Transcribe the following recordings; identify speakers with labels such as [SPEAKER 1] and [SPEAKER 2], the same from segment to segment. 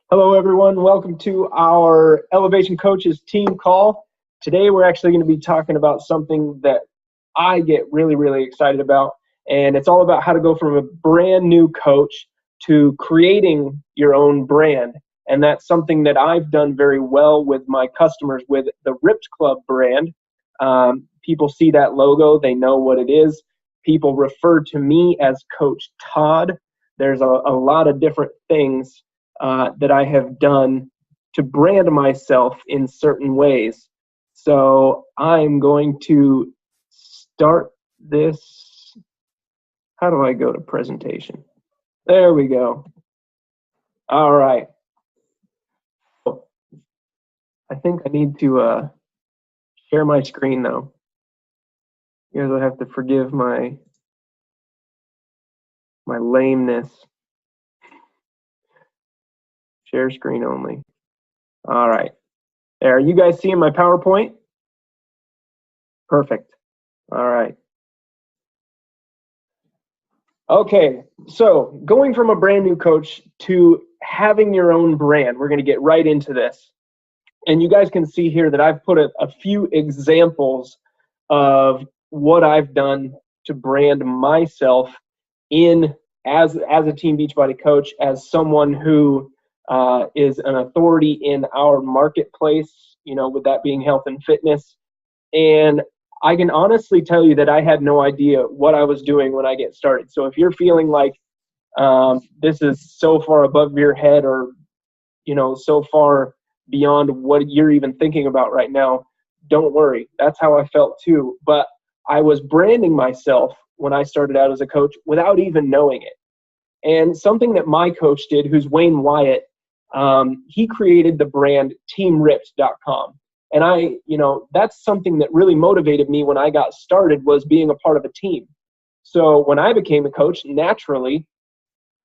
[SPEAKER 1] Hello, everyone. Welcome to our Elevation Coaches team call. Today, we're actually going to be talking about something that I get really, really excited about, and it's all about how to go from a brand new coach to creating your own brand. And that's something that I've done very well with my customers with the Ripped Club brand. People see that logo, they know what it is. People refer to me as Coach Todd. There's a lot of different things that I have done to brand myself in certain ways. So I'm going to start this. How do I go to presentation? There we go. All right. I think I need to share my screen though. You guys will have to forgive my lameness. Share screen only. All right. There, are you guys seeing my PowerPoint? Perfect. All right. Okay, so going from a brand new coach to having your own brand, we're going to get right into this. And you guys can see here that I've put a few examples of what I've done to brand myself in as a Team Beachbody coach, as someone who is an authority in our marketplace, you know, with that being health and fitness. And I can honestly tell you that I had no idea what I was doing when I get started. So if you're feeling like this is so far above your head, or, you know, so far beyond what you're even thinking about right now, don't worry. That's how I felt too. But I was branding myself when I started out as a coach without even knowing it. And something that my coach did, who's Wayne Wyatt, he created the brand teamripped.com. And that's something that really motivated me when I got started, was being a part of a team. So when I became a coach, naturally,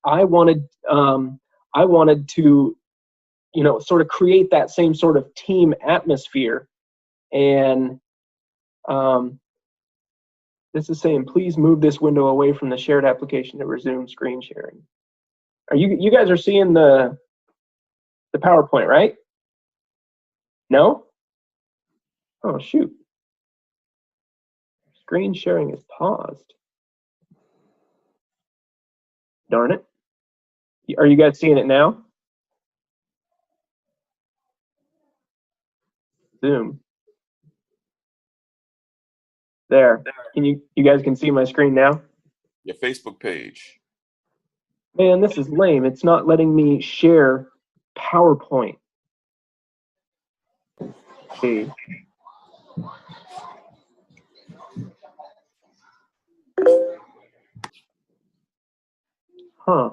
[SPEAKER 1] I wanted to, you know, sort of create that same sort of team atmosphere. And this is saying, please move this window away from the shared application to resume screen sharing. Are you guys are seeing the PowerPoint, right? No? Oh, shoot. Screen sharing is paused. Darn it. Are you guys seeing it now? Zoom. There. You guys can see my screen now?
[SPEAKER 2] Your Facebook page.
[SPEAKER 1] Man, this is lame. It's not letting me share PowerPoint. Okay. Huh.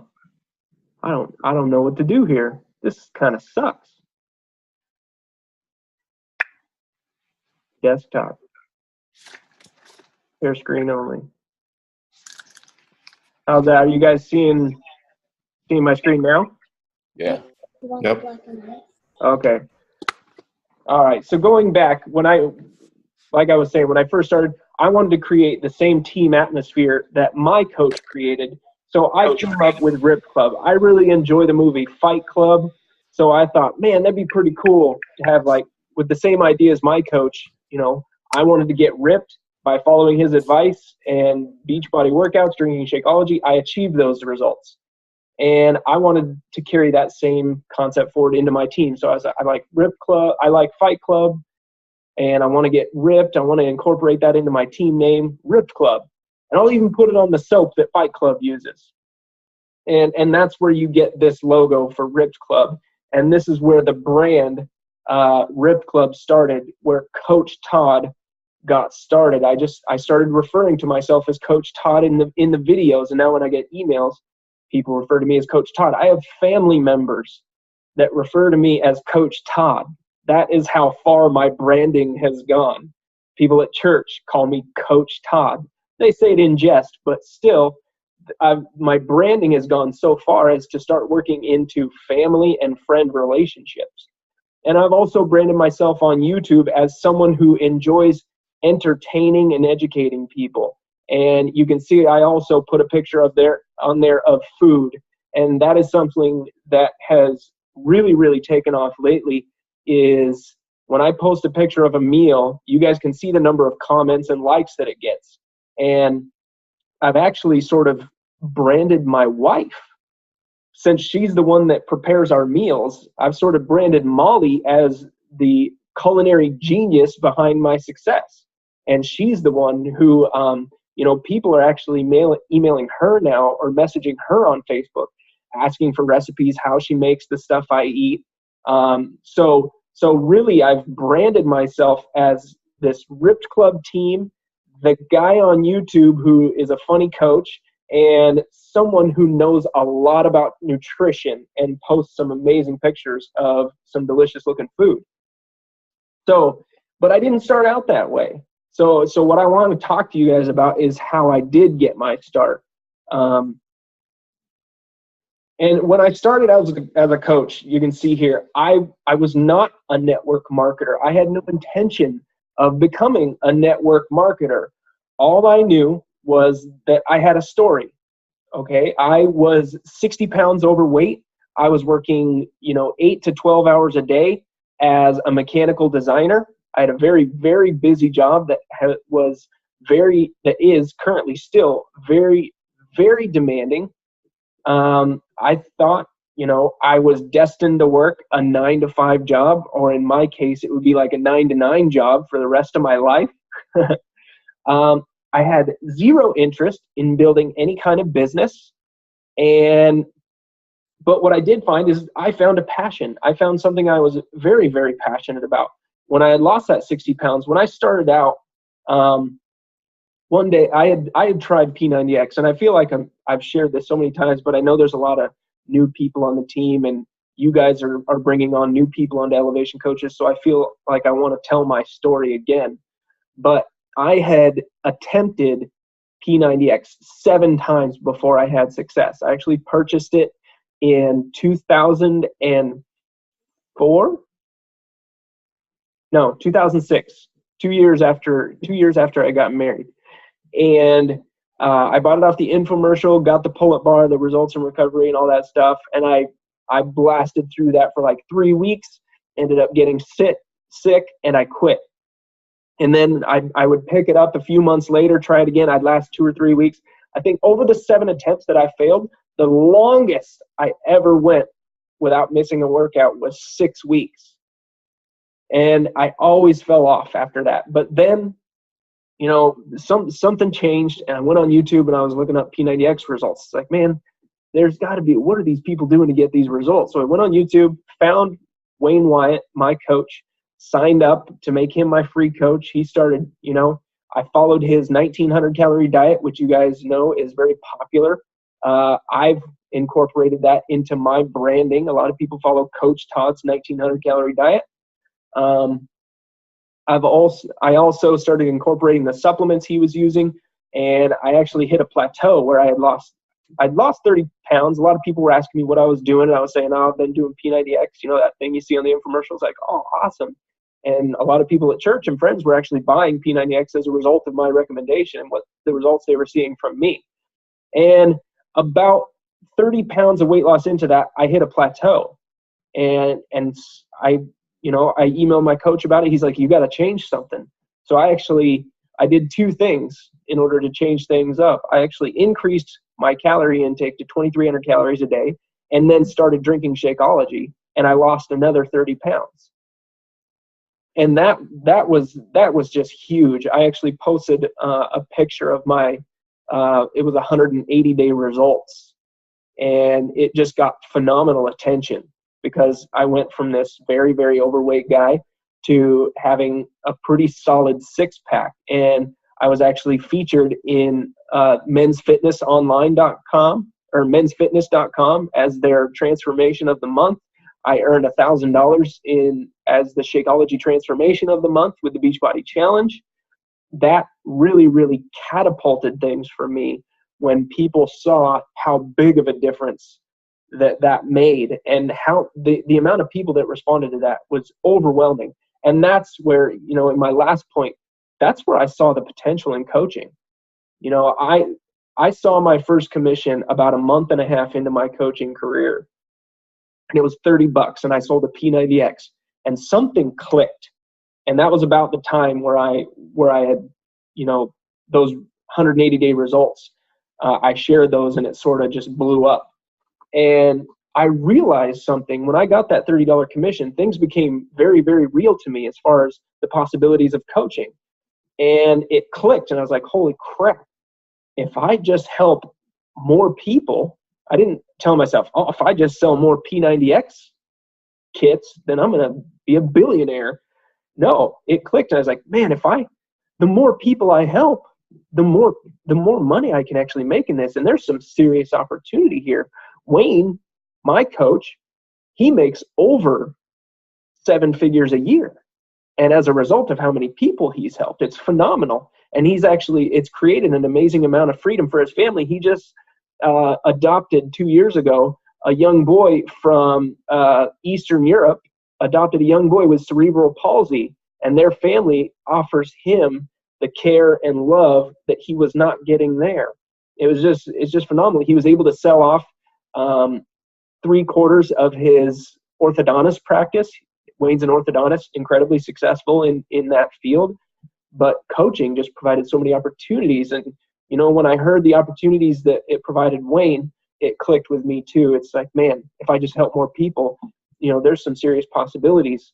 [SPEAKER 1] I don't know what to do here. This kind of sucks. Desktop. Share screen only. How's that? Are you guys seeing my screen now?
[SPEAKER 2] Yeah. Yep.
[SPEAKER 1] Okay. All right. So going back, like I was saying, when I first started, I wanted to create the same team atmosphere that my coach created. So I came up with Ripped Club. I really enjoy the movie Fight Club. So I thought, man, that'd be pretty cool to have, like, with the same idea as my coach, you know, I wanted to get ripped by following his advice and Beachbody workouts, drinking Shakeology. I achieved those results. And I wanted to carry that same concept forward into my team. So I like Ripped Club, I like Fight Club, and I want to get ripped. I want to incorporate that into my team name, Ripped Club. And I'll even put it on the soap that Fight Club uses. And that's where you get this logo for Ripped Club. And this is where the brand Ripped Club started, where Coach Todd got started. I started referring to myself as Coach Todd in the videos, and now when I get emails, people refer to me as Coach Todd. I have family members that refer to me as Coach Todd. That is how far my branding has gone. People at church call me Coach Todd. They say it in jest, but still, my branding has gone so far as to start working into family and friend relationships. And I've also branded myself on YouTube as someone who enjoys entertaining and educating people. And you can see I also put a picture on there of food. And that is something that has really, really taken off lately is when I post a picture of a meal, you guys can see the number of comments and likes that it gets. And I've actually sort of branded my wife. Since she's the one that prepares our meals, I've sort of branded Molly as the culinary genius behind my success. And she's the one who, people are actually emailing her now or messaging her on Facebook, asking for recipes, how she makes the stuff I eat. So really, I've branded myself as this Ripped Club team, the guy on YouTube who is a funny coach, and someone who knows a lot about nutrition and posts some amazing pictures of some delicious looking food. But I didn't start out that way. So what I want to talk to you guys about is how I did get my start. And when I started out as a coach, you can see here, I was not a network marketer. I had no intention of becoming a network marketer. All I knew was that I had a story. Okay, I was 60 pounds overweight. I was working, 8 to 12 hours a day as a mechanical designer. I had a very, very busy job that is currently still very, very demanding. I thought, I was destined to work a 9-to-5 job, or in my case, it would be like a 9-to-9 job for the rest of my life. I had zero interest in building any kind of business. But what I did find is I found a passion. I found something I was very, very passionate about. When I had lost that 60 pounds, when I started out, one day I had tried P90X, and I feel like I've shared this so many times, but I know there's a lot of new people on the team, and you guys are bringing on new people onto Elevation Coaches, so I feel like I want to tell my story again. But I had attempted P90X 7 times before I had success. I actually purchased it in 2006, 2 years after I got married. And I bought it off the infomercial, got the pull-up bar, the results in recovery, and all that stuff. And I blasted through that for like 3 weeks, ended up getting sick, and I quit. And then I would pick it up a few months later, try it again. I'd last 2 or 3 weeks. I think over the 7 attempts that I failed, the longest I ever went without missing a workout was 6 weeks. And I always fell off after that. But then, something changed, and I went on YouTube and I was looking up P90X results. It's like, man, there's got to be, what are these people doing to get these results? So I went on YouTube, found Wayne Wyatt, my coach, signed up to make him my free coach. He started, I followed his 1900 calorie diet, which you guys know is very popular. I've incorporated that into my branding. A lot of people follow Coach Todd's 1900 calorie diet. I also started incorporating the supplements he was using, and I actually hit a plateau where I'd lost 30 pounds. A lot of people were asking me what I was doing, and I was saying, oh, I've been doing P90X, that thing you see on the infomercials. Like, oh, awesome. And a lot of people at church and friends were actually buying P90X as a result of my recommendation and what the results they were seeing from me. And about 30 pounds of weight loss into that, I hit a plateau. And I emailed my coach about it. He's like, you got to change something. So I did 2 things in order to change things up. I actually increased my calorie intake to 2,300 calories a day, and then started drinking Shakeology, and I lost another 30 pounds. And that was just huge. I actually posted a picture of my, it was 180-day results, and it just got phenomenal attention because I went from this very, very overweight guy to having a pretty solid 6-pack. And I was actually featured in mensfitnessonline.com or mensfitness.com as their transformation of the month. I earned $1,000 as the Shakeology transformation of the month with the Beachbody Challenge. That really, really catapulted things for me when people saw how big of a difference that made, and how the amount of people that responded to that was overwhelming. And that's where, in my last point, that's where I saw the potential in coaching. I saw my first commission about a month and a half into my coaching career. and it was $30, and I sold a P90X, and something clicked. And that was about the time where I had, those 180-day results. I shared those, and it sort of just blew up. And I realized something. When I got that $30 commission, things became very, very real to me as far as the possibilities of coaching. And it clicked, and I was like, holy crap, if I just help more people, I didn't tell myself, oh, if I just sell more P90X kits, then I'm going to be a billionaire. No, it clicked, and I was like, man, the more people I help, the more money I can actually make in this. And there's some serious opportunity here. Wayne, my coach, he makes over 7 figures a year. And as a result of how many people he's helped, it's phenomenal. And it's created an amazing amount of freedom for his family. He just adopted 2 years ago a young boy from Eastern Europe, adopted a young boy with cerebral palsy, and their family offers him the care and love that he was not getting there. It's just phenomenal. He was able to sell off 3/4 of his orthodontist practice. Wayne's an orthodontist, incredibly successful in that field, but coaching just provided so many opportunities. And, when I heard the opportunities that it provided Wayne, it clicked with me too. It's like, man, if I just help more people, there's some serious possibilities.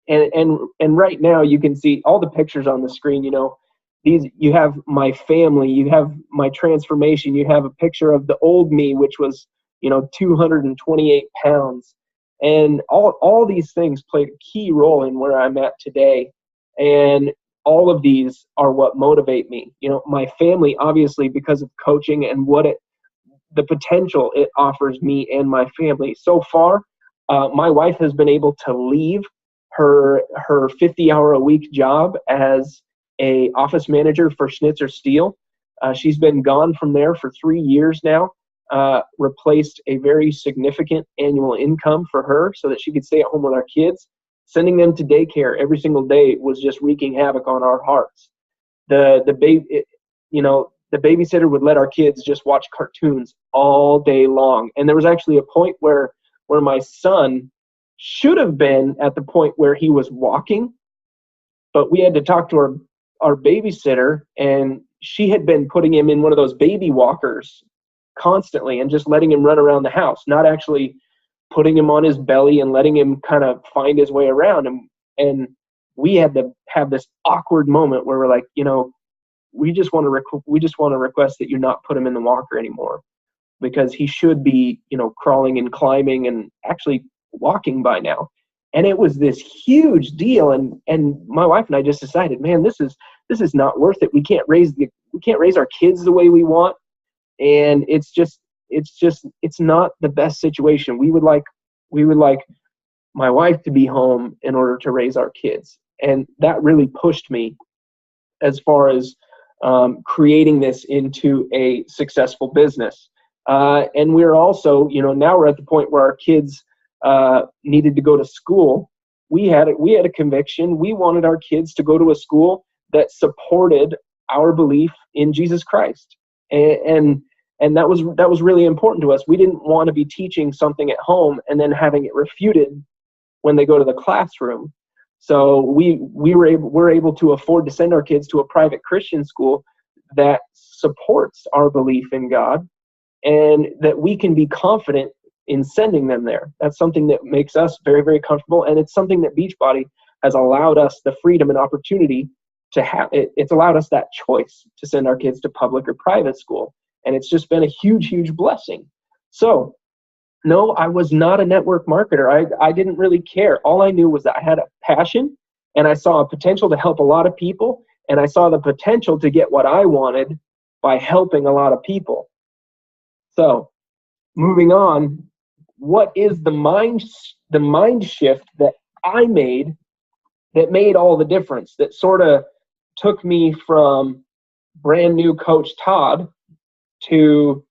[SPEAKER 1] And right now you can see all the pictures on the screen. You have my family, you have my transformation, you have a picture of the old me, which was 228 pounds, and all these things played a key role in where I'm at today. And all of these are what motivate me. My family, obviously, because of coaching and the potential it offers me and my family. So far, my wife has been able to leave her 50-hour-a-week job as a office manager for Schnitzer Steel. She's been gone from there for 3 years now, replaced a very significant annual income for her so that she could stay at home with our kids. Sending them to daycare every single day was just wreaking havoc on our hearts. The babysitter would let our kids just watch cartoons all day long. And there was actually a point where my son should have been at the point where he was walking, but we had to talk to our babysitter, and she had been putting him in one of those baby walkers constantly and just letting him run around the house, not actually putting him on his belly and letting him kind of find his way around. And we had to have this awkward moment where we're like, we just want to request that you not put him in the walker anymore, because he should be, crawling and climbing and actually walking by now. And it was this huge deal. And my wife and I just decided, man, this is not worth it. We can't raise our kids the way we want. And it's not the best situation. We would like my wife to be home in order to raise our kids. And that really pushed me as far as creating this into a successful business. And we're also, now we're at the point where our kids needed to go to school. We had a conviction. We wanted our kids to go to a school that supported our belief in Jesus Christ. And that was really important to us. We didn't want to be teaching something at home and then having it refuted when they go to the classroom. So we're able to afford to send our kids to a private Christian school that supports our belief in God, and that we can be confident in sending them there. That's something that makes us very, very comfortable, and it's something that Beachbody has allowed us the freedom and opportunity to have. It's allowed us that choice to send our kids to public or private school, and it's just been a huge, huge blessing. So, no, I was not a network marketer. I didn't really care. All I knew was that I had a passion, and I saw a potential to help a lot of people, and I saw the potential to get what I wanted by helping a lot of people. So, moving on, what is the mind shift that I made that made all the difference, that sort of took me from brand new Coach Todd to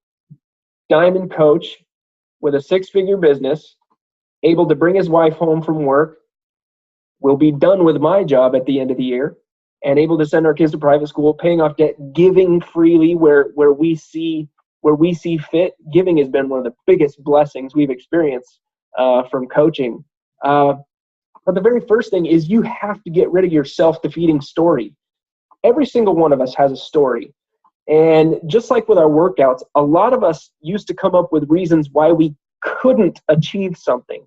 [SPEAKER 1] diamond coach with a 6-figure business, able to bring his wife home from work, will be done with my job at the end of the year, and able to send our kids to private school, paying off debt, giving freely where we see fit. Giving has been one of the biggest blessings we've experienced from coaching. But the very first thing is you have to get rid of your self-defeating story. Every single one of us has a story. And just like with our workouts, a lot of us used to come up with reasons why we couldn't achieve something.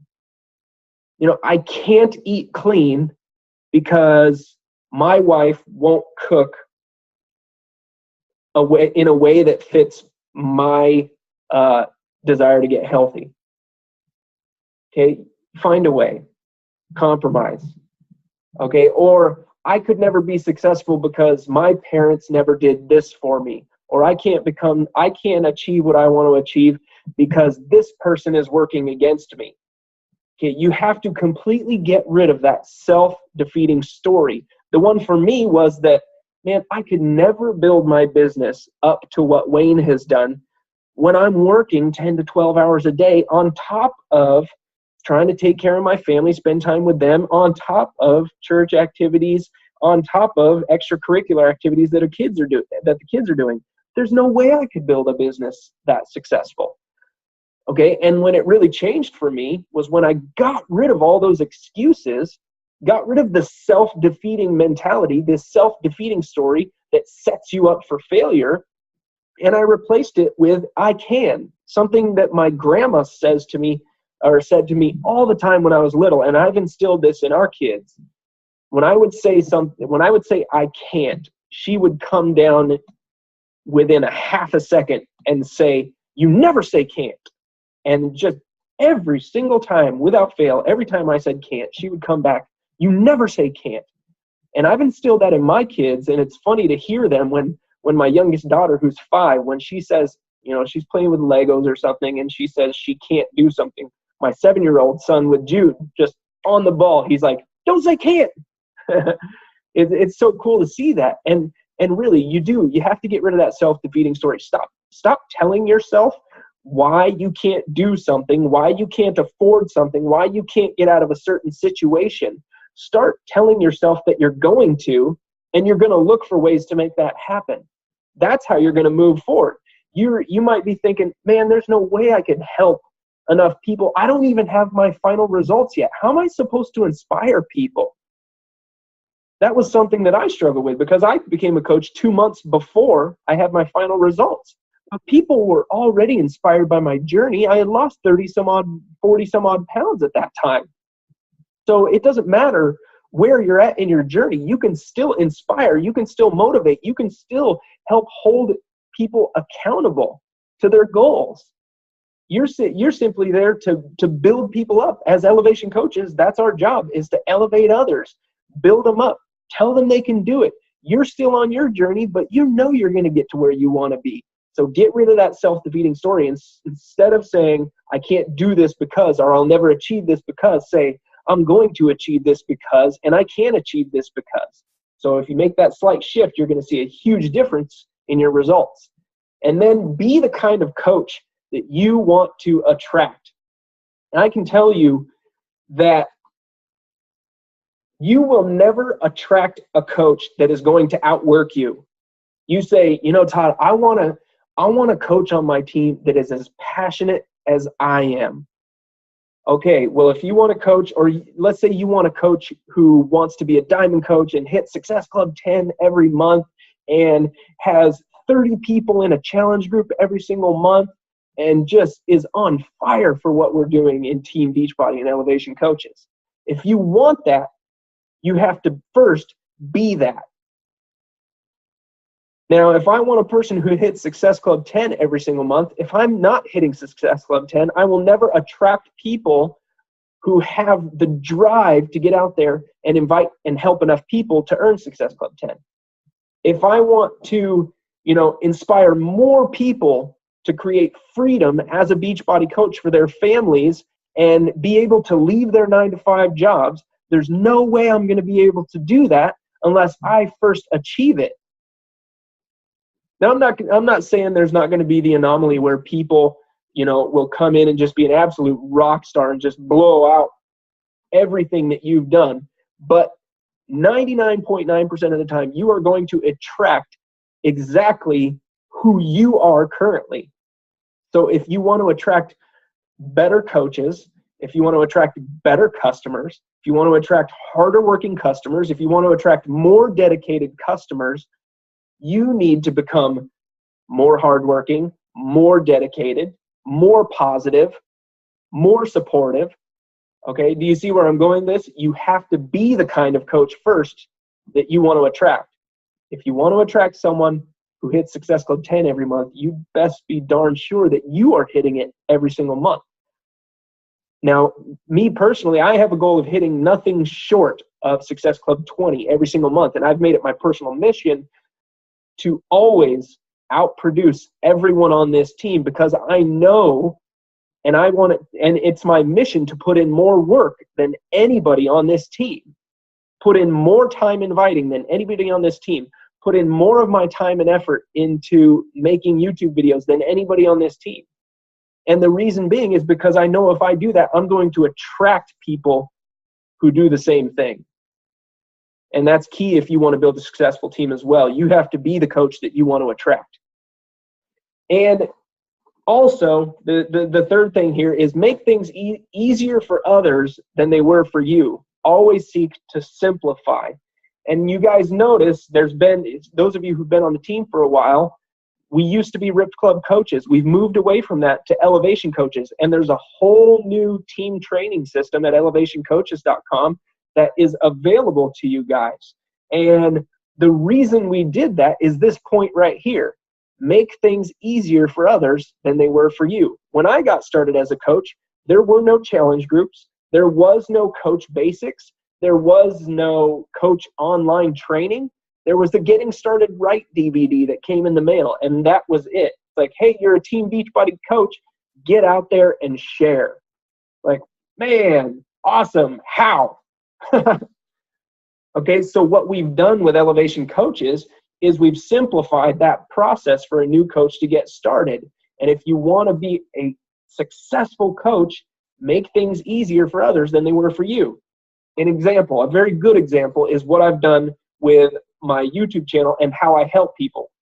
[SPEAKER 1] I can't eat clean because my wife won't cook in a way that fits my desire to get healthy. Okay, find a way, compromise. Okay, or I could never be successful because my parents never did this for me, or I can't achieve what I want to achieve because this person is working against me. Okay, you have to completely get rid of that self-defeating story. The one for me was that, man, I could never build my business up to what Wayne has done when I'm working 10 to 12 hours a day on top of trying to take care of my family, spend time with them, on top of church activities, on top of extracurricular activities that the kids are doing. There's no way I could build a business that successful. Okay, and when it really changed for me was when I got rid of all those excuses, got rid of the self-defeating mentality, this self-defeating story that sets you up for failure, and I replaced it with I can, something that my grandma said to me all the time when I was little, and I've instilled this in our kids. When I would say I can't, she would come down within a half a second and say, you never say can't. And just every single time, without fail, every time I said can't, she would come back, you never say can't. And I've instilled that in my kids, and it's funny to hear them when my youngest daughter, who's 5, when she says, she's playing with Legos or something, and she says she can't do something. My 7-year-old son with Jude, just on the ball, he's like, don't say can't. It's so cool to see that. And really, you have to get rid of that self-defeating story. Stop telling yourself why you can't do something, why you can't afford something, why you can't get out of a certain situation. Start telling yourself that you're going to, and you're going to look for ways to make that happen. That's how you're going to move forward. You might be thinking, man, there's no way I can help enough people. I don't even have my final results yet. How am I supposed to inspire people? That was something that I struggled with because I became a coach 2 months before I had my final results. But people were already inspired by my journey. I had lost 40 some odd pounds at that time. So it doesn't matter where you're at in your journey. You can still inspire. You can still motivate. You can still help hold people accountable to their goals. You're simply there to build people up. As elevation coaches, that's our job, is to elevate others, build them up, tell them they can do it. You're still on your journey, but you're going to get to where you want to be. So get rid of that self-defeating story. And instead of saying, I can't do this because, or I'll never achieve this because, say, I'm going to achieve this because, and I can achieve this because. So if you make that slight shift, you're going to see a huge difference in your results. And then be the kind of coach that you want to attract. And I can tell you that you will never attract a coach that is going to outwork you. You say, Todd, I want a coach on my team that is as passionate as I am. Okay, well, if you want a coach, or let's say you want a coach who wants to be a diamond coach and hit Success Club 10 every month and has 30 people in a challenge group every single month and just is on fire for what we're doing in Team Beachbody and Elevation Coaches. If you want that, you have to first be that. Now, if I want a person who hits Success Club 10 every single month, if I'm not hitting Success Club 10, I will never attract people who have the drive to get out there and invite and help enough people to earn Success Club 10. If I want to, inspire more people to create freedom as a Beachbody coach for their families and be able to leave their 9-to-5 jobs, there's no way I'm going to be able to do that unless I first achieve it. Now, I'm not saying there's not going to be the anomaly where people, will come in and just be an absolute rock star and just blow out everything that you've done. But 99.9% of the time, you are going to attract exactly who you are currently. So if you want to attract better coaches, if you want to attract better customers, if you want to attract harder working customers, if you want to attract more dedicated customers, you need to become more hardworking, more dedicated, more positive, more supportive. Okay, do you see where I'm going with this? You have to be the kind of coach first that you want to attract. If you want to attract someone who hits Success Club 10 every month, you best be darn sure that you are hitting it every single month. Now, me personally, I have a goal of hitting nothing short of Success Club 20 every single month, and I've made it my personal mission to always outproduce everyone on this team, because I know and I want it, and it's my mission to put in more work than anybody on this team, put in more time inviting than anybody on this team, put in more of my time and effort into making YouTube videos than anybody on this team. And the reason being is because I know if I do that, I'm going to attract people who do the same thing. And that's key if you want to build a successful team as well. You have to be the coach that you want to attract. And also, the third thing here is make things easier for others than they were for you. Always seek to simplify. And you guys notice there's been, those of you who've been on the team for a while, we used to be Ripped Club coaches. We've moved away from that to Elevation Coaches. And there's a whole new team training system at elevationcoaches.com that is available to you guys. And the reason we did that is this point right here. Make things easier for others than they were for you. When I got started as a coach, there were no challenge groups. There was no coach basics. There was no coach online training. There was the Getting Started Right DVD that came in the mail, and that was it. It's like, hey, you're a Team Beachbody coach. Get out there and share. Like, man, awesome. How? Okay, so what we've done with Elevation Coaches is we've simplified that process for a new coach to get started. And if you want to be a successful coach, make things easier for others than they were for you. An example, a very good example, is what I've done with my YouTube channel and how I help people.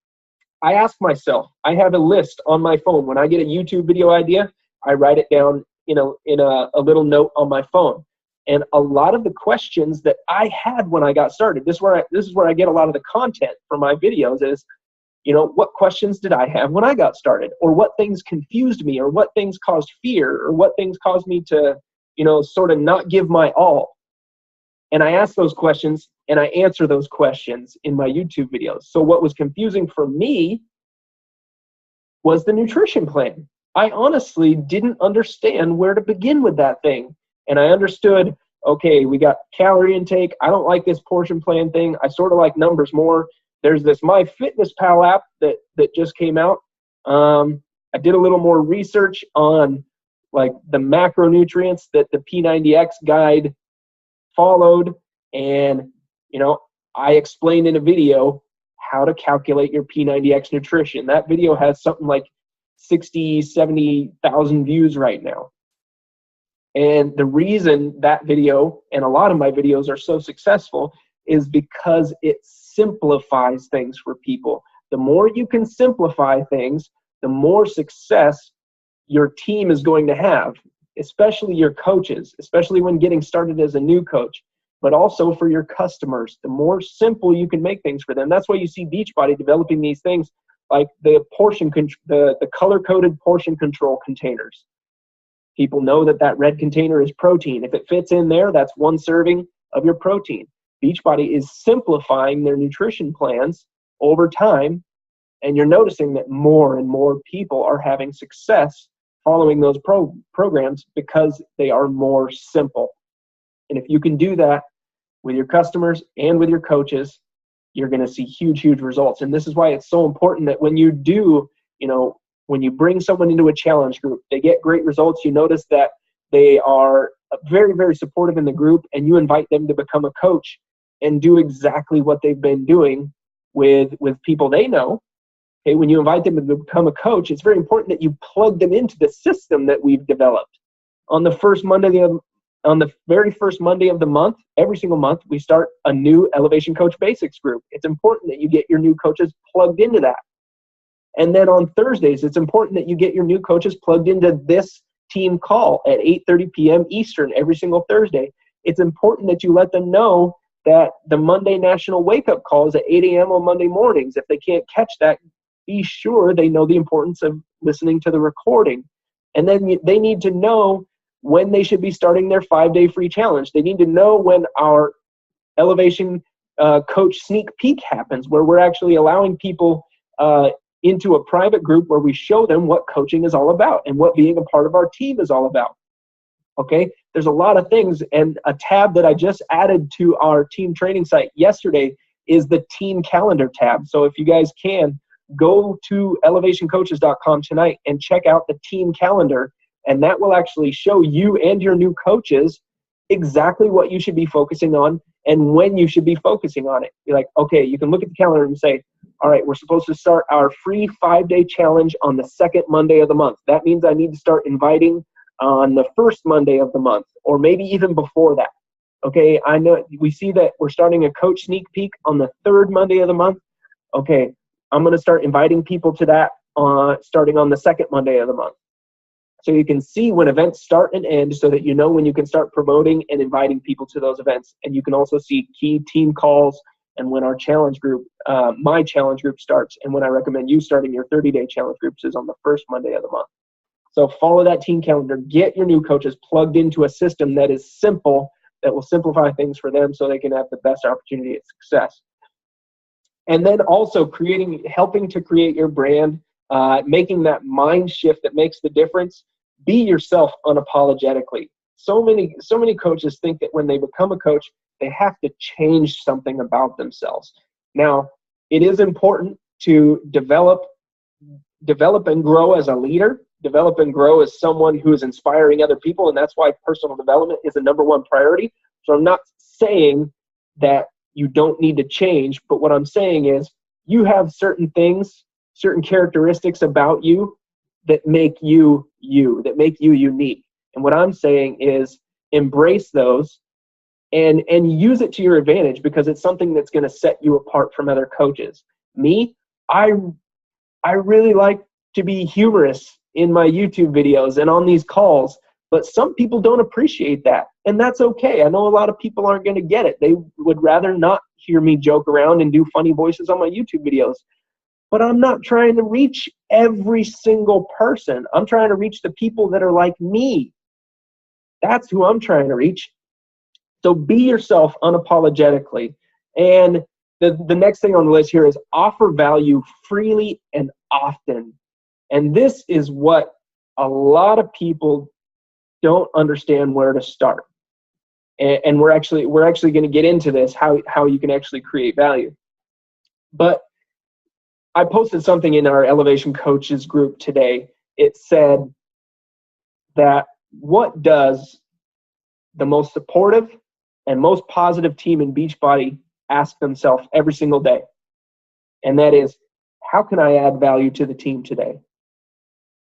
[SPEAKER 1] I ask myself, I have a list on my phone. When I get a YouTube video idea, I write it down in a little note on my phone. And a lot of the questions that I had when I got started, this is where I get a lot of the content for my videos is, what questions did I have when I got started? Or what things confused me? Or what things caused fear? Or what things caused me to, sort of not give my all? And I ask those questions and I answer those questions in my YouTube videos. So what was confusing for me was the nutrition plan. I honestly didn't understand where to begin with that thing. And I understood, okay, we got calorie intake. I don't like this portion plan thing. I sort of like numbers more. There's this MyFitnessPal app that just came out. I did a little more research on like the macronutrients that the P90X guide followed. And, I explained in a video how to calculate your P90X nutrition. That video has something like 60, 70,000 views right now. And the reason that video and a lot of my videos are so successful is because it simplifies things for people. The more you can simplify things, the more success your team is going to have, especially your coaches, especially when getting started as a new coach, but also for your customers. The more simple you can make things for them. That's why you see Beachbody developing these things like the color-coded portion control containers. People know that red container is protein. If it fits in there, that's one serving of your protein. Beachbody is simplifying their nutrition plans over time, and you're noticing that more and more people are having success following those programs because they are more simple. And if you can do that with your customers and with your coaches, you're going to see huge, huge results. And this is why it's so important that when you do, when you bring someone into a challenge group, they get great results. You notice that they are very, very supportive in the group, and you invite them to become a coach and do exactly what they've been doing with people they know. Okay, when you invite them to become a coach, it's very important that you plug them into the system that we've developed. On the very first Monday of the month, every single month, we start a new Elevation Coach Basics group. It's important that you get your new coaches plugged into that. And then on Thursdays, it's important that you get your new coaches plugged into this team call at 8:30 p.m. Eastern every single Thursday. It's important that you let them know that the Monday National Wake Up Call is at 8 a.m. on Monday mornings. If they can't catch that, be sure they know the importance of listening to the recording. And then they need to know when they should be starting their 5-day free challenge. They need to know when our Elevation Coach Sneak Peek happens, where we're actually allowing people into a private group where we show them what coaching is all about and what being a part of our team is all about. Okay, there's a lot of things, and a tab that I just added to our team training site yesterday is the team calendar tab. So if you guys can, go to elevationcoaches.com tonight and check out the team calendar, and that will actually show you and your new coaches exactly what you should be focusing on and when you should be focusing on it. You're like, okay, you can look at the calendar and say, all right, we're supposed to start our free 5-day challenge on the second Monday of the month. That means I need to start inviting on the first Monday of the month, or maybe even before that. Okay, I know we see that we're starting a coach sneak peek on the third Monday of the month. Okay, I'm going to start inviting people to that starting on the second Monday of the month. So you can see when events start and end so that you know when you can start promoting and inviting people to those events. And you can also see key team calls and when our challenge group, my challenge group starts, and when I recommend you starting your 30-day challenge groups is on the first Monday of the month. So follow that team calendar. Get your new coaches plugged into a system that is simple, that will simplify things for them so they can have the best opportunity at success. And then also helping to create your brand, making that mind shift that makes the difference. Be yourself unapologetically. So many coaches think that when they become a coach, they have to change something about themselves. Now, it is important to develop and grow as a leader, develop and grow as someone who is inspiring other people, and that's why personal development is the #1 priority. So I'm not saying that you don't need to change, but what I'm saying is you have certain things, certain characteristics about you that make you you, that make you unique. And what I'm saying is embrace those and use it to your advantage, because it's something that's going to set you apart from other coaches. Me, I really like to be humorous in my YouTube videos and on these calls, but some people don't appreciate that, and that's okay. I know a lot of people aren't going to get it. They would rather not hear me joke around and do funny voices on my YouTube videos. But I'm not trying to reach every single person. I'm trying to reach the people that are like me. That's who I'm trying to reach. So be yourself unapologetically. And the next thing on the list here is offer value freely and often. And this is what a lot of people don't understand where to start. And we're actually going to get into this, how you can actually create value. But I posted something in our Elevation Coaches group today. It said that what does the most supportive and most positive team in Beachbody ask themselves every single day? And that is, how can I add value to the team today?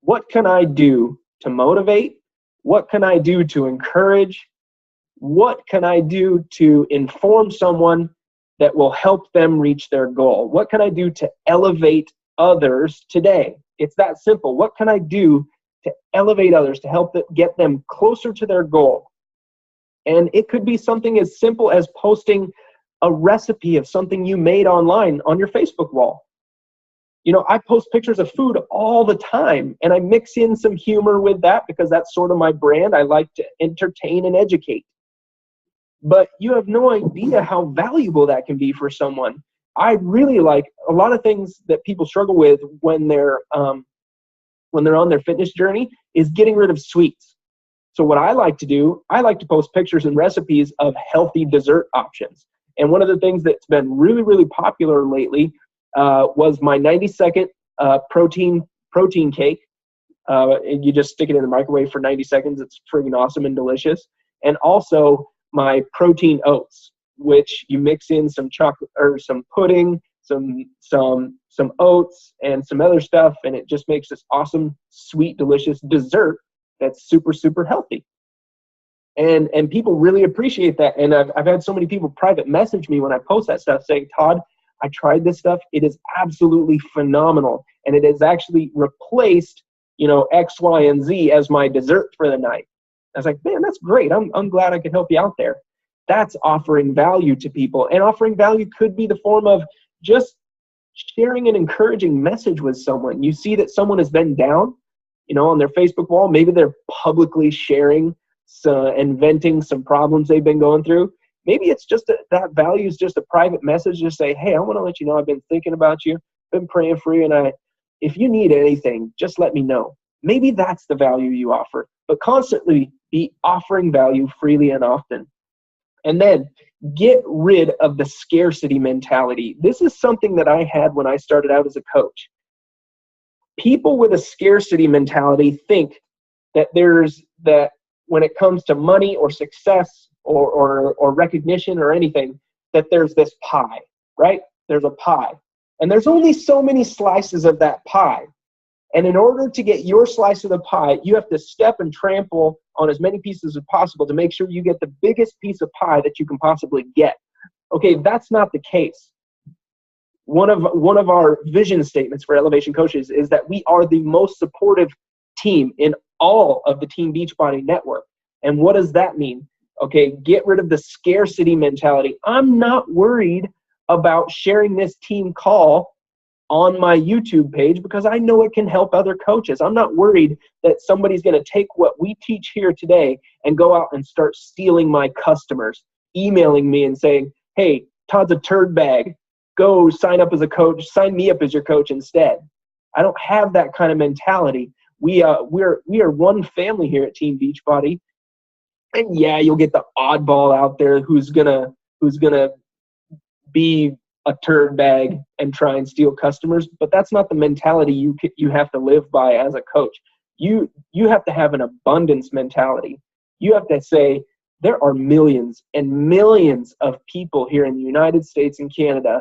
[SPEAKER 1] What can I do to motivate? What can I do to encourage? What can I do to inform someone that will help them reach their goal? What can I do to elevate others today? It's that simple. What can I do to elevate others, to help get them closer to their goal? And it could be something as simple as posting a recipe of something you made online on your Facebook wall. You know, I post pictures of food all the time, and I mix in some humor with that because that's sort of my brand. I like to entertain and educate. But you have no idea how valuable that can be for someone. I really like a lot of things that people struggle with when they're on their fitness journey is getting rid of sweets. So what I like to do, I like to post pictures and recipes of healthy dessert options. And one of the things that's been really, really popular lately was my 90-second protein cake. And you just stick it in the microwave for 90 seconds. It's friggin' awesome and delicious. And also my protein oats, which you mix in some chocolate or some pudding, some oats and some other stuff, and it just makes this awesome, sweet, delicious dessert that's super, super healthy. And people really appreciate that. And I've had so many people private message me when I post that stuff saying, Todd, I tried this stuff. It is absolutely phenomenal. And it has actually replaced X, Y, and Z as my dessert for the night. I was like, man, that's great. I'm glad I could help you out there. That's offering value to people. And offering value could be the form of just sharing an encouraging message with someone. You see that someone has been down, on their Facebook wall. Maybe they're publicly sharing and venting some problems they've been going through. Maybe it's just that value is just a private message. Just say, hey, I want to let you know I've been thinking about you, been praying for you, and if you need anything, just let me know. Maybe that's the value you offer, but constantly be offering value freely and often. And then get rid of the scarcity mentality. This is something that I had when I started out as a coach. People with a scarcity mentality think that when it comes to money or success or recognition or anything, that there's this pie, right? There's a pie. And there's only so many slices of that pie. And in order to get your slice of the pie, you have to step and trample on as many pieces as possible to make sure you get the biggest piece of pie that you can possibly get. Okay, that's not the case. One of our vision statements for Elevation Coaches is that we are the most supportive team in all of the Team Beachbody network. And what does that mean? Okay, get rid of the scarcity mentality. I'm not worried about sharing this team call on my YouTube page because I know it can help other coaches. I'm not worried that somebody's going to take what we teach here today and go out and start stealing my customers, emailing me and saying, hey, Todd's a turd bag. Go sign up as a coach. Sign me up as your coach instead. I don't have that kind of mentality. We are one family here at Team Beachbody. And yeah, you'll get the oddball out there who's gonna be a turd bag and try and steal customers, but that's not the mentality you have to live by as a coach. You have to have an abundance mentality. You have to say there are millions and millions of people here in the United States and Canada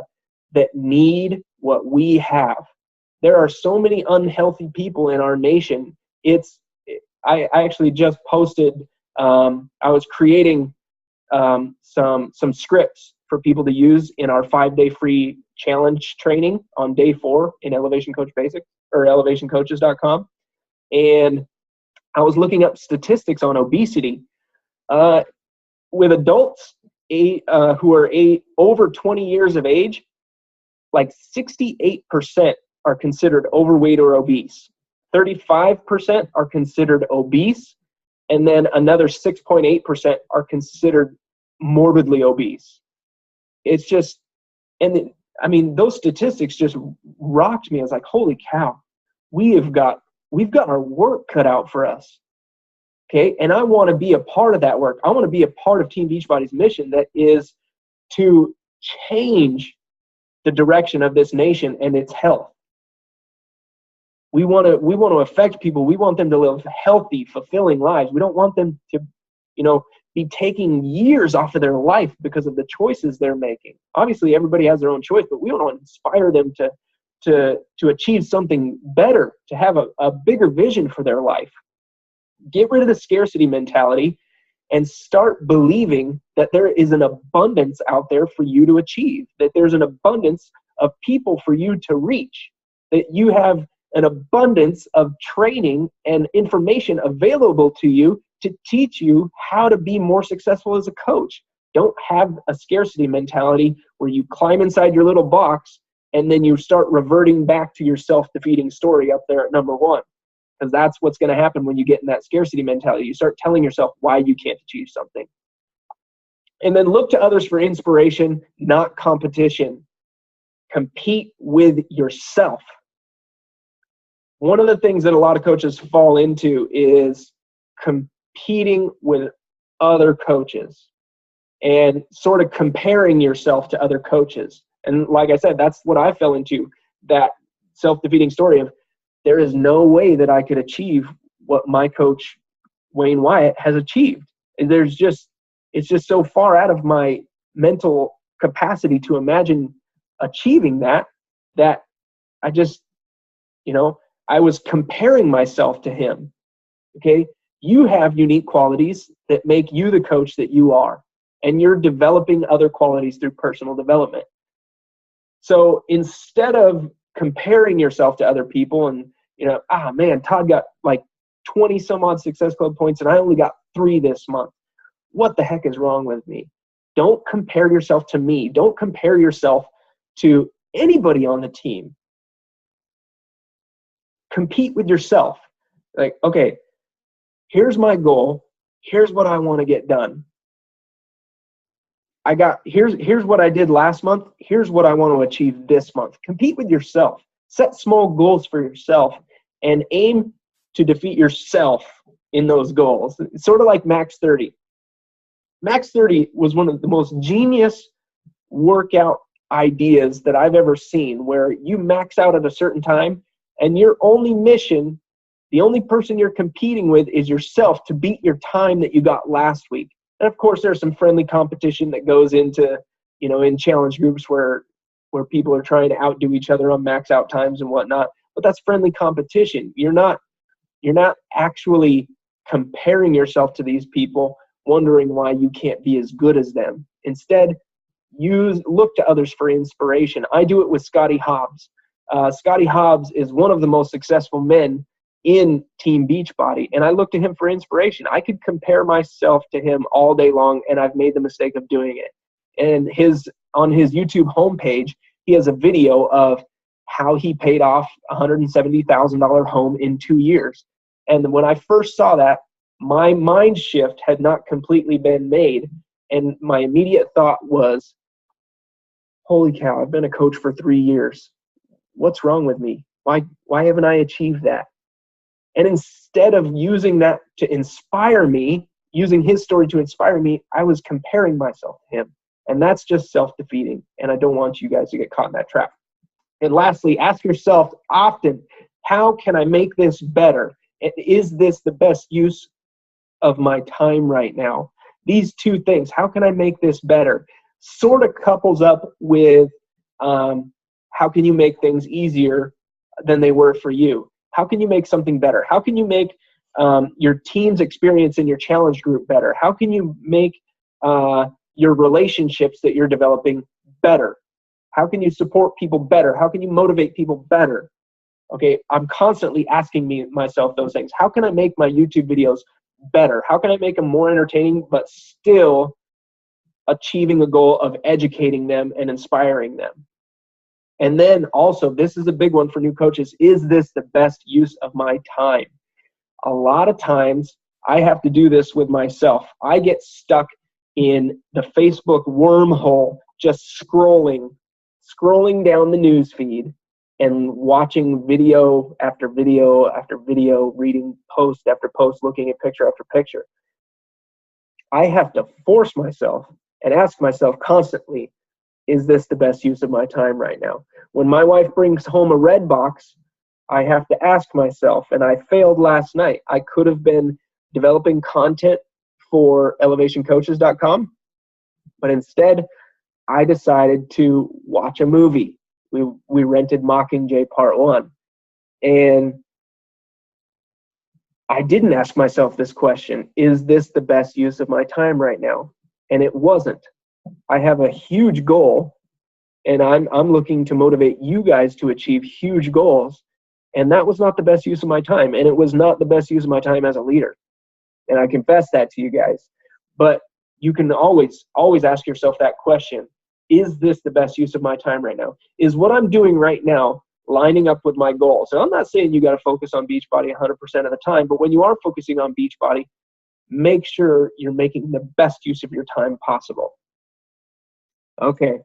[SPEAKER 1] that need what we have. There are so many unhealthy people in our nation. I actually just posted. I was creating some scripts for people to use in our 5-day free challenge training on day 4 in Elevation Coach Basics or elevationcoaches.com. And I was looking up statistics on obesity with adults who are over 20 years of age. Like 68% are considered overweight or obese. 35% are considered obese. And then another 6.8% are considered morbidly obese. It's just, those statistics just rocked me. I was like, holy cow, we've got our work cut out for us. Okay. And I want to be a part of that work. I want to be a part of Team Beachbody's mission that is to change the direction of this nation and its health. We want to affect people. We want them to live healthy, fulfilling lives. We don't want them to, be taking years off of their life because of the choices they're making. Obviously, everybody has their own choice, but we want to inspire them to achieve something better, to have a bigger vision for their life. Get rid of the scarcity mentality and start believing that there is an abundance out there for you to achieve, that there's an abundance of people for you to reach, that you have an abundance of training and information available to you to teach you how to be more successful as a coach. Don't have a scarcity mentality where you climb inside your little box and then you start reverting back to your self-defeating story up there at number 1. Because that's what's going to happen when you get in that scarcity mentality. You start telling yourself why you can't achieve something. And then look to others for inspiration, not competition. Compete with yourself. One of the things that a lot of coaches fall into is competing with other coaches and sort of comparing yourself to other coaches. And like I said, that's what I fell into, that self-defeating story of there is no way that I could achieve what my coach, Wayne Wyatt, has achieved. And it's just so far out of my mental capacity to imagine achieving that I just, I was comparing myself to him. Okay. You have unique qualities that make you the coach that you are, and you're developing other qualities through personal development. So instead of comparing yourself to other people and Man, Todd got like 20 some odd Success Club points and I only got 3 this month. What the heck is wrong with me? Don't compare yourself to me. Don't compare yourself to anybody on the team. Compete with yourself. Like, okay, here's my goal. Here's what I want to get done. Here's what I did last month. Here's what I want to achieve this month. Compete with yourself. Set small goals for yourself and aim to defeat yourself in those goals. It's sort of like Max 30. Max 30 was one of the most genius workout ideas that I've ever seen, where you max out at a certain time and your only mission, the only person you're competing with is yourself to beat your time that you got last week. And of course, there's some friendly competition that goes into, in challenge groups where people are trying to outdo each other on max out times and whatnot. But that's friendly competition. You're not actually comparing yourself to these people, wondering why you can't be as good as them. Instead, look to others for inspiration. I do it with Scotty Hobbs. Scotty Hobbs is one of the most successful men in Team Beachbody, and I look to him for inspiration. I could compare myself to him all day long, and I've made the mistake of doing it. And on his YouTube homepage, he has a video of how he paid off a $170,000 home in 2 years. And when I first saw that, my mind shift had not completely been made, and my immediate thought was, holy cow, I've been a coach for 3 years. What's wrong with me? Why haven't I achieved that? And instead of using that to inspire me, using his story to inspire me, I was comparing myself to him. And that's just self-defeating. And I don't want you guys to get caught in that trap. And lastly, ask yourself often, how can I make this better? Is this the best use of my time right now? These two things, how can I make this better, sort of couples up with how can you make things easier than they were for you? How can you make something better? How can you make your team's experience in your challenge group better? How can you make your relationships that you're developing better? How can you support people better? How can you motivate people better? Okay, I'm constantly asking myself those things. How can I make my YouTube videos better? How can I make them more entertaining but still achieving the goal of educating them and inspiring them? And then also, this is a big one for new coaches, is this the best use of my time? A lot of times I have to do this with myself. I get stuck in the Facebook wormhole, just scrolling down the news feed and watching video after video after video, reading post after post, looking at picture after picture. I have to force myself and ask myself constantly, is this the best use of my time right now? When my wife brings home a red box, I have to ask myself, and I failed last night. I could have been developing content for elevationcoaches.com, but instead I decided to watch a movie. We rented Mockingjay Part 1. And I didn't ask myself this question, is this the best use of my time right now? And it wasn't. I have a huge goal, and I'm looking to motivate you guys to achieve huge goals. And that was not the best use of my time. And it was not the best use of my time as a leader. And I confess that to you guys. But you can always ask yourself that question. Is this the best use of my time right now? Is what I'm doing right now lining up with my goals? And I'm not saying you got to focus on Beachbody 100% of the time, but when you are focusing on Beachbody, make sure you're making the best use of your time possible. Okay,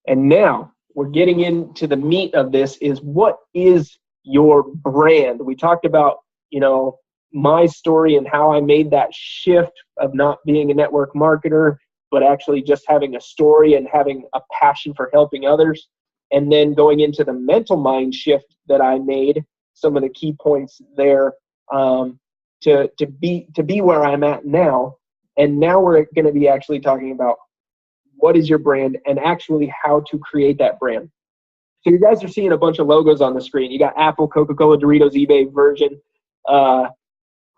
[SPEAKER 1] and now we're getting into the meat of this, is what is your brand? We talked about, my story and how I made that shift of not being a network marketer, but actually just having a story and having a passion for helping others. And then going into the mental mind shift that I made, some of the key points there to be where I'm at now. And now we're going to be actually talking about what is your brand and actually how to create that brand. So you guys are seeing a bunch of logos on the screen. You got Apple, Coca-Cola, Doritos, eBay, Virgin.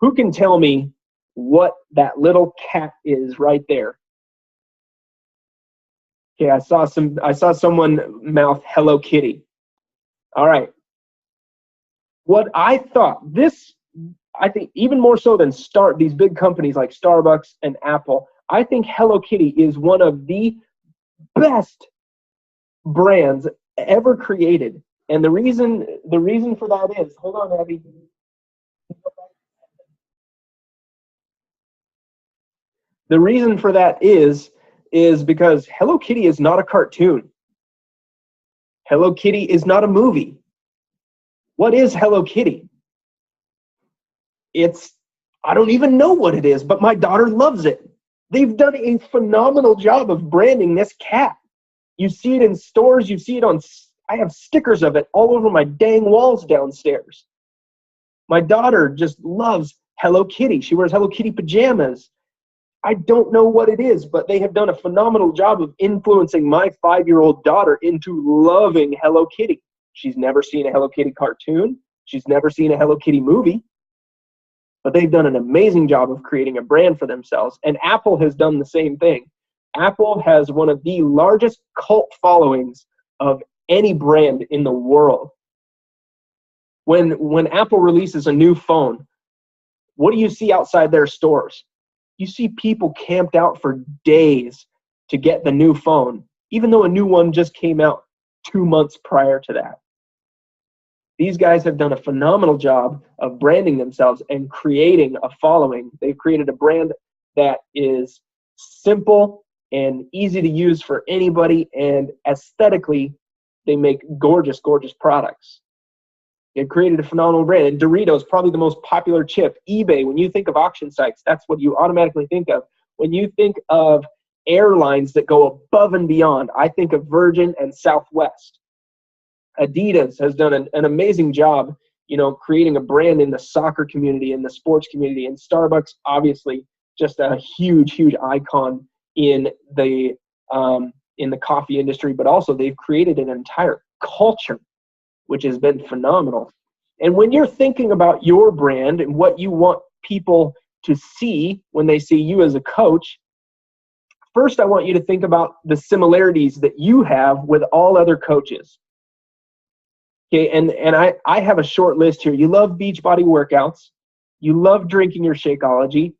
[SPEAKER 1] Who can tell me what that little cat is right there? Okay, I saw someone mouth Hello Kitty. All right. what I thought, I think even more so than these big companies like Starbucks and Apple, I think Hello Kitty is one of the best brands ever created. And the reason for that is, hold on, Abby. The reason for that is because Hello Kitty is not a cartoon. Hello Kitty is not a movie. What is Hello Kitty? I don't even know what it is, but my daughter loves it. They've done a phenomenal job of branding this cat. You see it in stores, you see it I have stickers of it all over my dang walls downstairs. My daughter just loves Hello Kitty. She wears Hello Kitty pajamas. I don't know what it is, but they have done a phenomenal job of influencing my 5-year-old daughter into loving Hello Kitty. She's never seen a Hello Kitty cartoon. She's never seen a Hello Kitty movie. But they've done an amazing job of creating a brand for themselves. And Apple has done the same thing. Apple has one of the largest cult followings of any brand in the world. When Apple releases a new phone, what do you see outside their stores? You see people camped out for days to get the new phone, even though a new one just came out 2 months prior to that. These guys have done a phenomenal job of branding themselves and creating a following. They've created a brand that is simple and easy to use for anybody, and aesthetically, they make gorgeous, gorgeous products. They've created a phenomenal brand. And Doritos, probably the most popular chip. eBay, when you think of auction sites, that's what you automatically think of. When you think of airlines that go above and beyond, I think of Virgin and Southwest. Adidas has done an amazing job, creating a brand in the soccer community, in the sports community. And Starbucks, obviously, just a huge, huge icon in the coffee industry. But also, they've created an entire culture, which has been phenomenal. And when you're thinking about your brand and what you want people to see when they see you as a coach, first I want you to think about the similarities that you have with all other coaches. Okay, and I have a short list here. You love Beachbody workouts. You love drinking your Shakeology.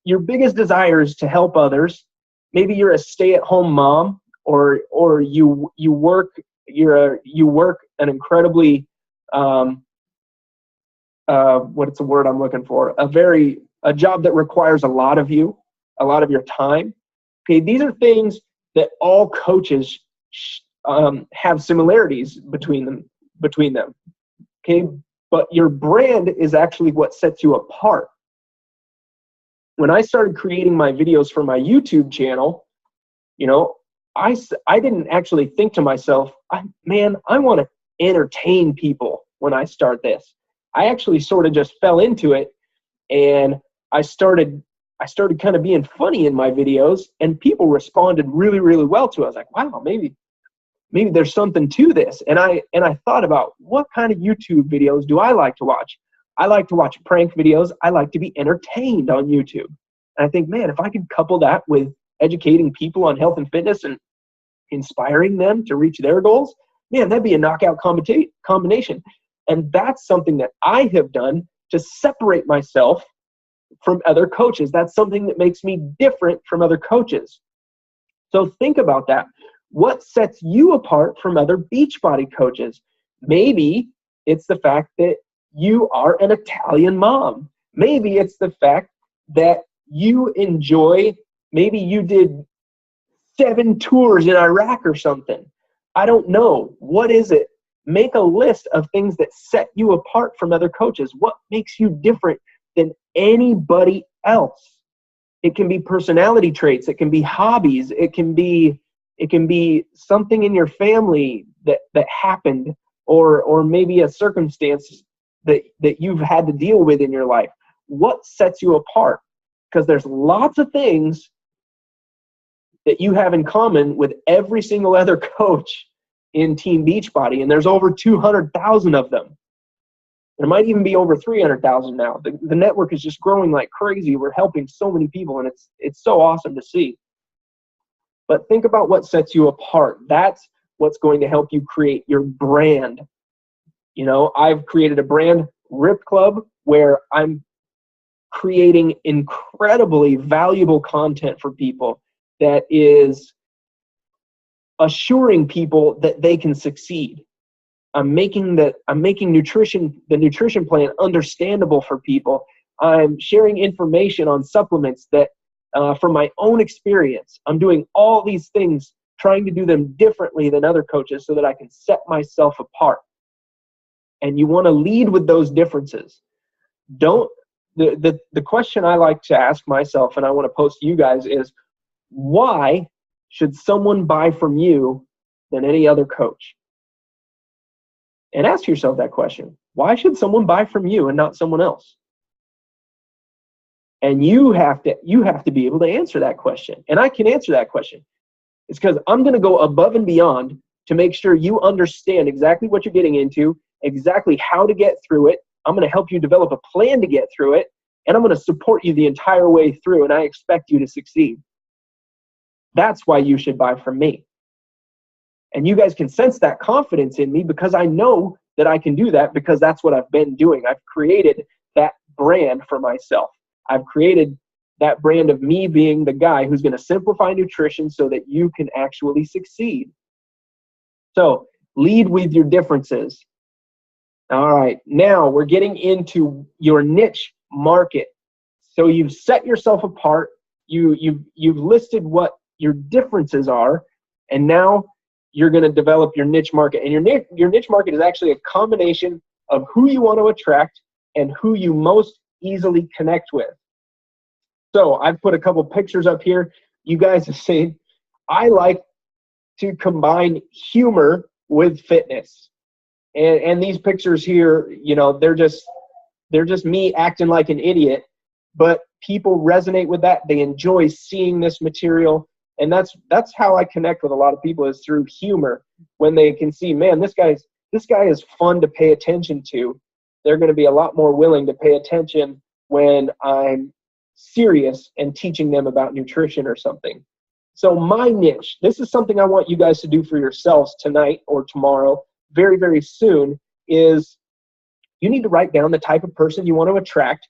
[SPEAKER 1] Your biggest desire is to help others. Maybe you're a stay-at-home mom, or you work an incredibly what's the word I'm looking for? A job that requires a lot of you, a lot of your time. Okay, these are things that all coaches have similarities between them. Okay, but your brand is actually what sets you apart. When I started creating my videos for my YouTube channel, I didn't actually think to myself, I want to entertain people when I start this. I actually sort of just fell into it, and I started kind of being funny in my videos, and people responded really, really well to it. I was like, wow, maybe there's something to this. And I thought about, what kind of YouTube videos do I like to watch? I like to watch prank videos. I like to be entertained on YouTube. And I think, man, if I could couple that with educating people on health and fitness and inspiring them to reach their goals, man, that'd be a knockout combination. And that's something that I have done to separate myself from other coaches. That's something that makes me different from other coaches. So think about that. What sets you apart from other Beachbody coaches? Maybe it's the fact that you are an Italian mom. Maybe it's the fact that you maybe you did 7 tours in Iraq or something. I don't know. What is it? Make a list of things that set you apart from other coaches. What makes you different than anybody else? It can be personality traits. It can be hobbies. It can be something in your family that happened, or maybe a circumstance that you've had to deal with in your life. What sets you apart? Because there's lots of things that you have in common with every single other coach in Team Beachbody, and there's over 200,000 of them. There might even be over 300,000 now. The network is just growing like crazy. We're helping so many people, and it's so awesome to see. But think about what sets you apart. That's what's going to help you create your brand. I've created a brand, Rip Club, where I'm creating incredibly valuable content for people that is assuring people that they can succeed. I'm making the nutrition plan understandable for people. I'm sharing information on supplements that from my own experience. I'm doing all these things, trying to do them differently than other coaches so that I can set myself apart. And you want to lead with those differences. The question I like to ask myself, and I want to pose to you guys, is why should someone buy from you than any other coach? And ask yourself that question. Why should someone buy from you and not someone else? And you have to be able to answer that question. And I can answer that question. It's because I'm going to go above and beyond to make sure you understand exactly what you're getting into, exactly how to get through it. I'm going to help you develop a plan to get through it, and I'm going to support you the entire way through, and I expect you to succeed. That's why you should buy from me. And you guys can sense that confidence in me because I know that I can do that, because that's what I've been doing. I've created that brand for myself. I've created that brand of me being the guy who's going to simplify nutrition so that you can actually succeed. So lead with your differences. All right, now we're getting into your niche market. So you've set yourself apart. You've listed what your differences are, and now you're going to develop your niche market. And your niche market is actually a combination of who you want to attract and who you most easily connect with. So I've put a couple pictures up here. You guys have seen, I like to combine humor with fitness. And these pictures here, they're just me acting like an idiot, but people resonate with that. They enjoy seeing this material. And that's how I connect with a lot of people, is through humor. When they can see, man, this guy is fun to pay attention to. They're going to be a lot more willing to pay attention when I'm serious and teaching them about nutrition or something. So my niche, this is something I want you guys to do for yourselves tonight or tomorrow, very, very soon, is you need to write down the type of person you want to attract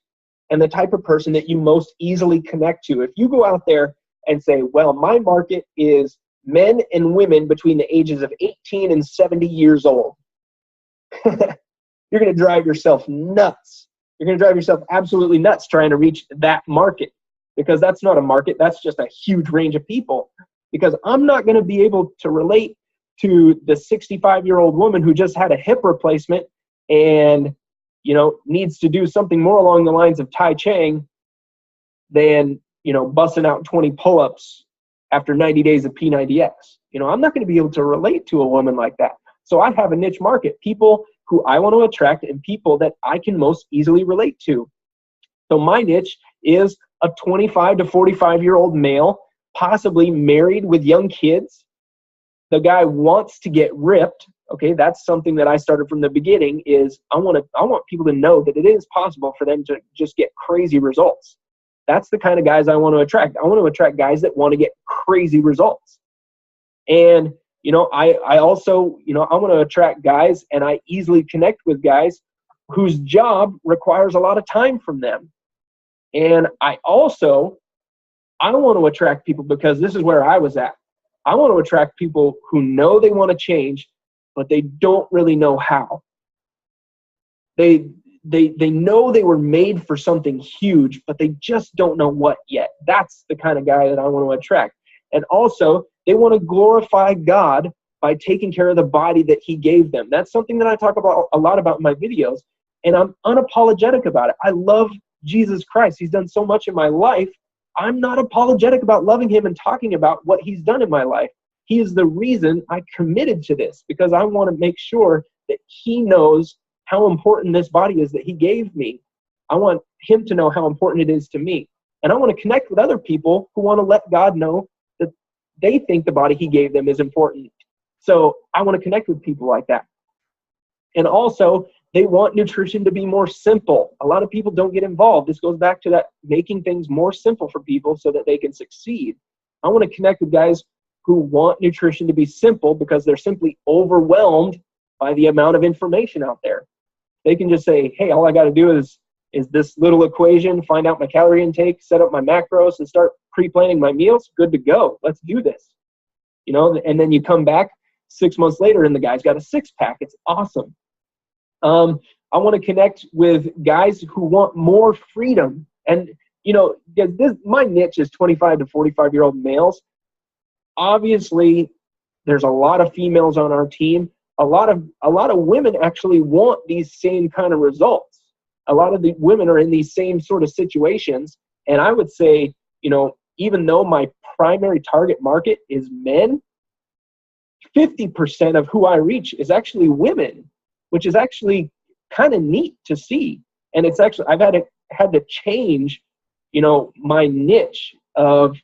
[SPEAKER 1] and the type of person that you most easily connect to. If you go out there and say, well, my market is men and women between the ages of 18 and 70 years old, you're going to drive yourself nuts. You're going to drive yourself absolutely nuts trying to reach that market, because that's not a market. That's just a huge range of people. Because I'm not going to be able to relate to the 65-year-old woman who just had a hip replacement and, needs to do something more along the lines of Tai Chi than, busting out 20 pull-ups after 90 days of P90X. I'm not going to be able to relate to a woman like that. So I have a niche market, people who I want to attract and people that I can most easily relate to. So my niche is a 25 to 45-year-old male, possibly married with young kids. The guy wants to get ripped. Okay, that's something that I started from the beginning, is I want people to know that it is possible for them to just get crazy results. That's the kind of guys I want to attract. I want to attract guys that want to get crazy results. And I also, I want to attract guys, and I easily connect with guys whose job requires a lot of time from them. And I want to attract people, because this is where I was at. I want to attract people who know they want to change, but they don't really know how. They know they were made for something huge, but they just don't know what yet. That's the kind of guy that I want to attract. And also, they want to glorify God by taking care of the body that he gave them. That's something that I talk about a lot about in my videos, and I'm unapologetic about it. I love Jesus Christ. He's done so much in my life. I'm not apologetic about loving him and talking about what he's done in my life. He is the reason I committed to this, because I want to make sure that he knows how important this body is that he gave me. I want him to know how important it is to me. And I want to connect with other people who want to let God know that they think the body he gave them is important. So I want to connect with people like that. And also, they want nutrition to be more simple. A lot of people don't get involved. This goes back to that making things more simple for people so that they can succeed. I want to connect with guys who want nutrition to be simple because they're simply overwhelmed by the amount of information out there. They can just say, hey, all I got to do is this little equation, find out my calorie intake, set up my macros, and start pre-planning my meals. Good to go. Let's do this. You know, and then you come back 6 months later and the guy's got a six-pack. It's awesome. I want to connect with guys who want more freedom. And, you know, my niche is 25 to 45-year-old males. Obviously, there's a lot of females on our team. A lot of women actually want these same kind of results. A lot of the women are in these same sort of situations. And I would say, you know, even though my primary target market is men, 50% of who I reach is actually women, which is actually kind of neat to see. And it's actually, I've had to change, you know, my niche of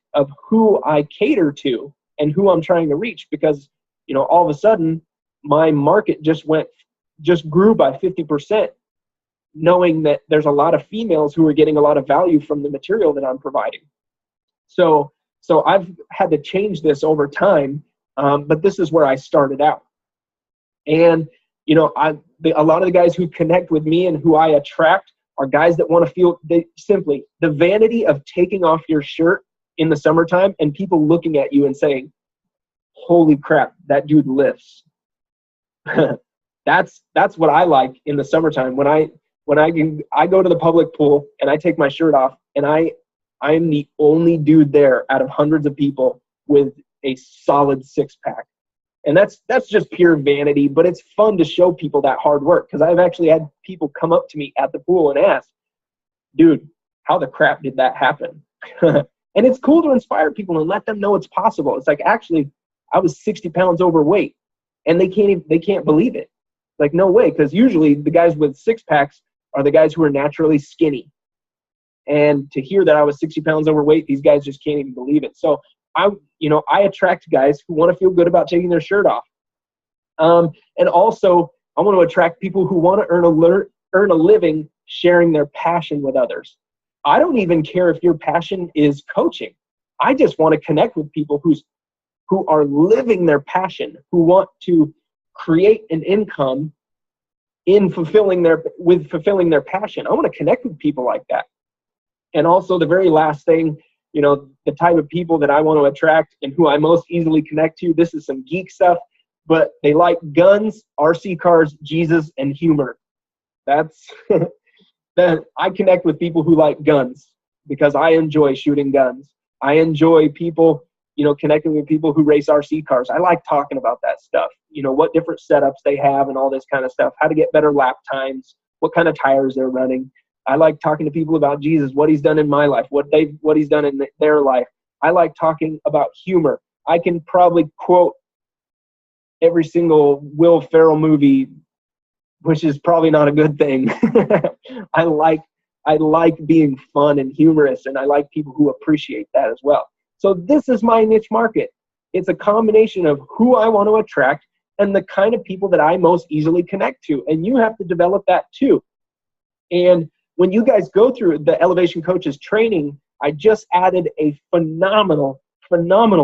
[SPEAKER 1] who I cater to and who I'm trying to reach, because, you know, all of a sudden my market just grew by 50%, knowing that there's a lot of females who are getting a lot of value from the material that I'm providing. So I've had to change this over time, but this is where I started out. And, you know, a lot of the guys who connect with me and who I attract are guys that want to feel simply the vanity of taking off your shirt in the summertime and people looking at you and saying, holy crap, that dude lifts. That's what I like in the summertime. When I go to the public pool and I take my shirt off and I'm the only dude there out of hundreds of people with a solid six-pack. And that's just pure vanity, but it's fun to show people that hard work, because I've actually had people come up to me at the pool and ask, dude, how the crap did that happen? And it's cool to inspire people and let them know it's possible. It's like, actually, I was 60 pounds overweight, and they can't believe it. Like, no way, because usually the guys with six-packs are the guys who are naturally skinny. And to hear that I was 60 pounds overweight, these guys just can't even believe it. So I attract guys who want to feel good about taking their shirt off. And also, I want to attract people who want to earn a living sharing their passion with others. I don't even care if your passion is coaching. I just want to connect with people who are living their passion, who want to create an income in fulfilling their passion. I want to connect with people like that. And also, the very last thing, you know, the type of people that I want to attract and who I most easily connect to, this is some geek stuff, but they like guns, RC cars, Jesus, and humor. That's that I connect with people who like guns because I enjoy shooting guns. I enjoy people, you know, connecting with people who race RC cars. I like talking about that stuff, you know, what different setups they have and all this kind of stuff, how to get better lap times, what kind of tires they're running. I like talking to people about Jesus, what he's done in my life, what he's done in their life. I like talking about humor. I can probably quote every single Will Ferrell movie, which is probably not a good thing. I like being fun and humorous, and I like people who appreciate that as well. So this is my niche market. It's a combination of who I want to attract and the kind of people that I most easily connect to. And you have to develop that too. And when you guys go through the Elevation Coaches training, I just added a phenomenal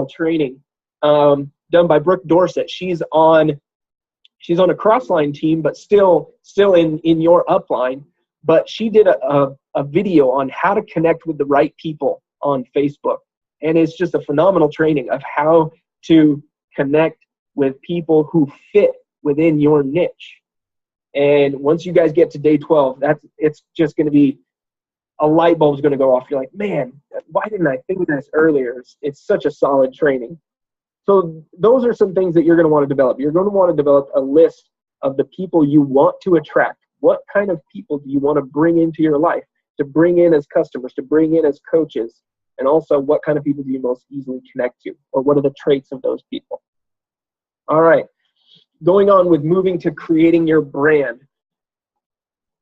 [SPEAKER 1] training done by Brooke Dorsett. She's on a crossline team, but still in your upline. But she did a video on how to connect with the right people on Facebook. And it's just a phenomenal training of how to connect with people who fit within your niche. And once you guys get to day 12, it's just going to be a light bulb's going to go off. You're like, man, why didn't I think of this earlier? It's such a solid training. So those are some things that you're going to want to develop. You're going to want to develop a list of the people you want to attract. What kind of people do you want to bring into your life, to bring in as customers, to bring in as coaches? And also, what kind of people do you most easily connect to? Or what are the traits of those people? All right. Going on with moving to creating your brand.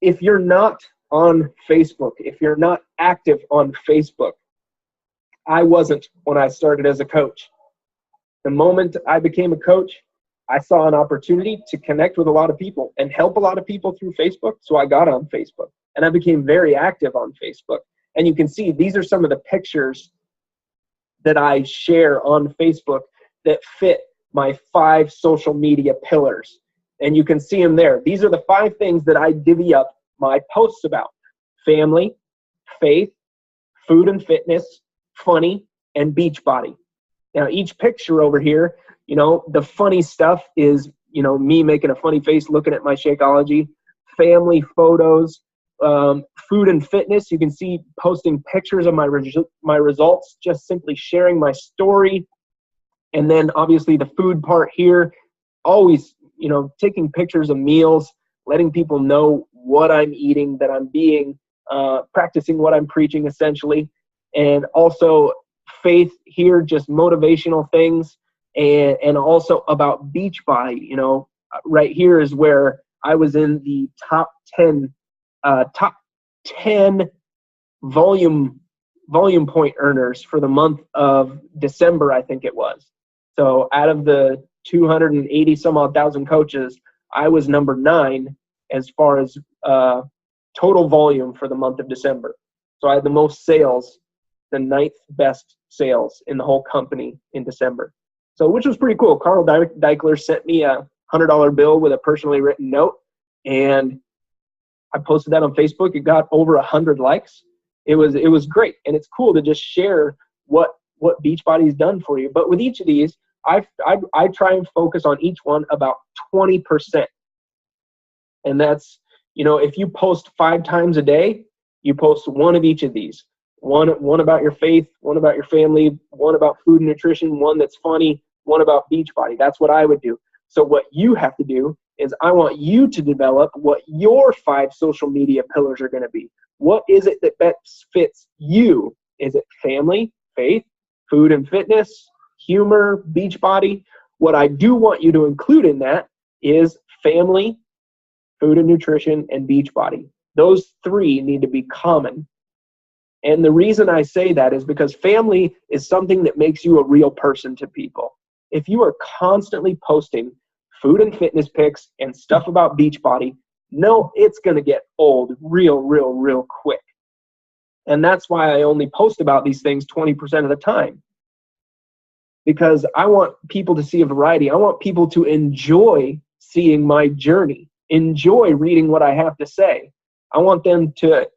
[SPEAKER 1] If you're not on Facebook, if you're not active on Facebook, I wasn't when I started as a coach. The moment I became a coach, I saw an opportunity to connect with a lot of people and help a lot of people through Facebook. So I got on Facebook and I became very active on Facebook. And you can see these are some of the pictures that I share on Facebook that fit my 5 social media pillars. And you can see them there. These are the 5 things that I divvy up my posts about: family, faith, food and fitness, funny, and beach body. Now, each picture over here, the funny stuff is, me making a funny face looking at my Shakeology. Family photos, food and fitness, you can see posting pictures of my results, just simply sharing my story. And then obviously the food part here, always, taking pictures of meals, letting people know what I'm eating, that I'm being, practicing what I'm preaching essentially. And also faith here, just motivational things, and also about Beachbody. Right here is where I was in the top 10 volume point earners for the month of December, I think it was. So out of the 280 some odd thousand coaches, I was number 9 as far as total volume for the month of December. So I had the most sales, the 9th best sales in the whole company in December. So, which was pretty cool. Carl Deichler sent me a $100 bill with a personally written note, and I posted that on Facebook. It got over 100 likes. It was great, and it's cool to just share what Beachbody's done for you. But with each of these, I try and focus on each one about 20%, and that's, if you post 5 times a day, you post one of each of these. One about your faith, one about your family, one about food and nutrition, one that's funny, one about Beachbody. That's what I would do. So what you have to do is I want you to develop what your 5 social media pillars are going to be. What is it that best fits you? Is it family, faith, food and fitness, humor, Beachbody? What I do want you to include in that is family, food and nutrition, and Beachbody. Those 3 need to be common. And the reason I say that is because family is something that makes you a real person to people. If you are constantly posting food and fitness pics and stuff about Beachbody, it's going to get old real quick. And that's why I only post about these things 20% of the time. Because I want people to see a variety. I want people to enjoy seeing my journey, enjoy reading what I have to say. I want them to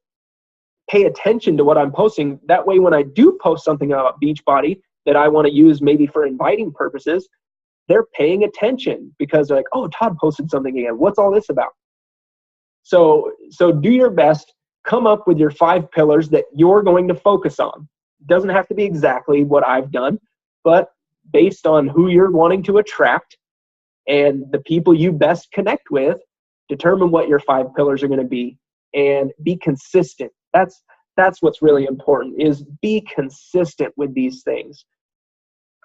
[SPEAKER 1] pay attention to what I'm posting. That way, when I do post something about Beachbody that I want to use maybe for inviting purposes, they're paying attention because they're like, oh, Todd posted something again. What's all this about? So do your best. Come up with your 5 pillars that you're going to focus on. It doesn't have to be exactly what I've done, but based on who you're wanting to attract and the people you best connect with, determine what your 5 pillars are going to be and be consistent. That's what's really important, is be consistent with these things.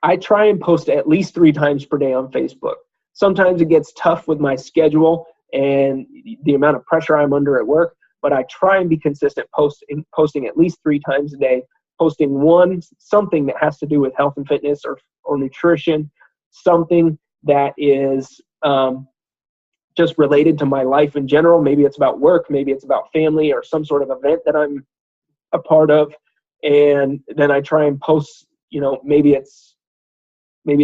[SPEAKER 1] I try and post at least 3 times per day on Facebook. Sometimes it gets tough with my schedule and the amount of pressure I'm under at work, but I try and be consistent, posting at least 3 times a day, posting something that has to do with health and fitness or nutrition, something that is just related to my life in general. Maybe it's about work, maybe it's about family or some sort of event that I'm a part of. And then I try and post, maybe it's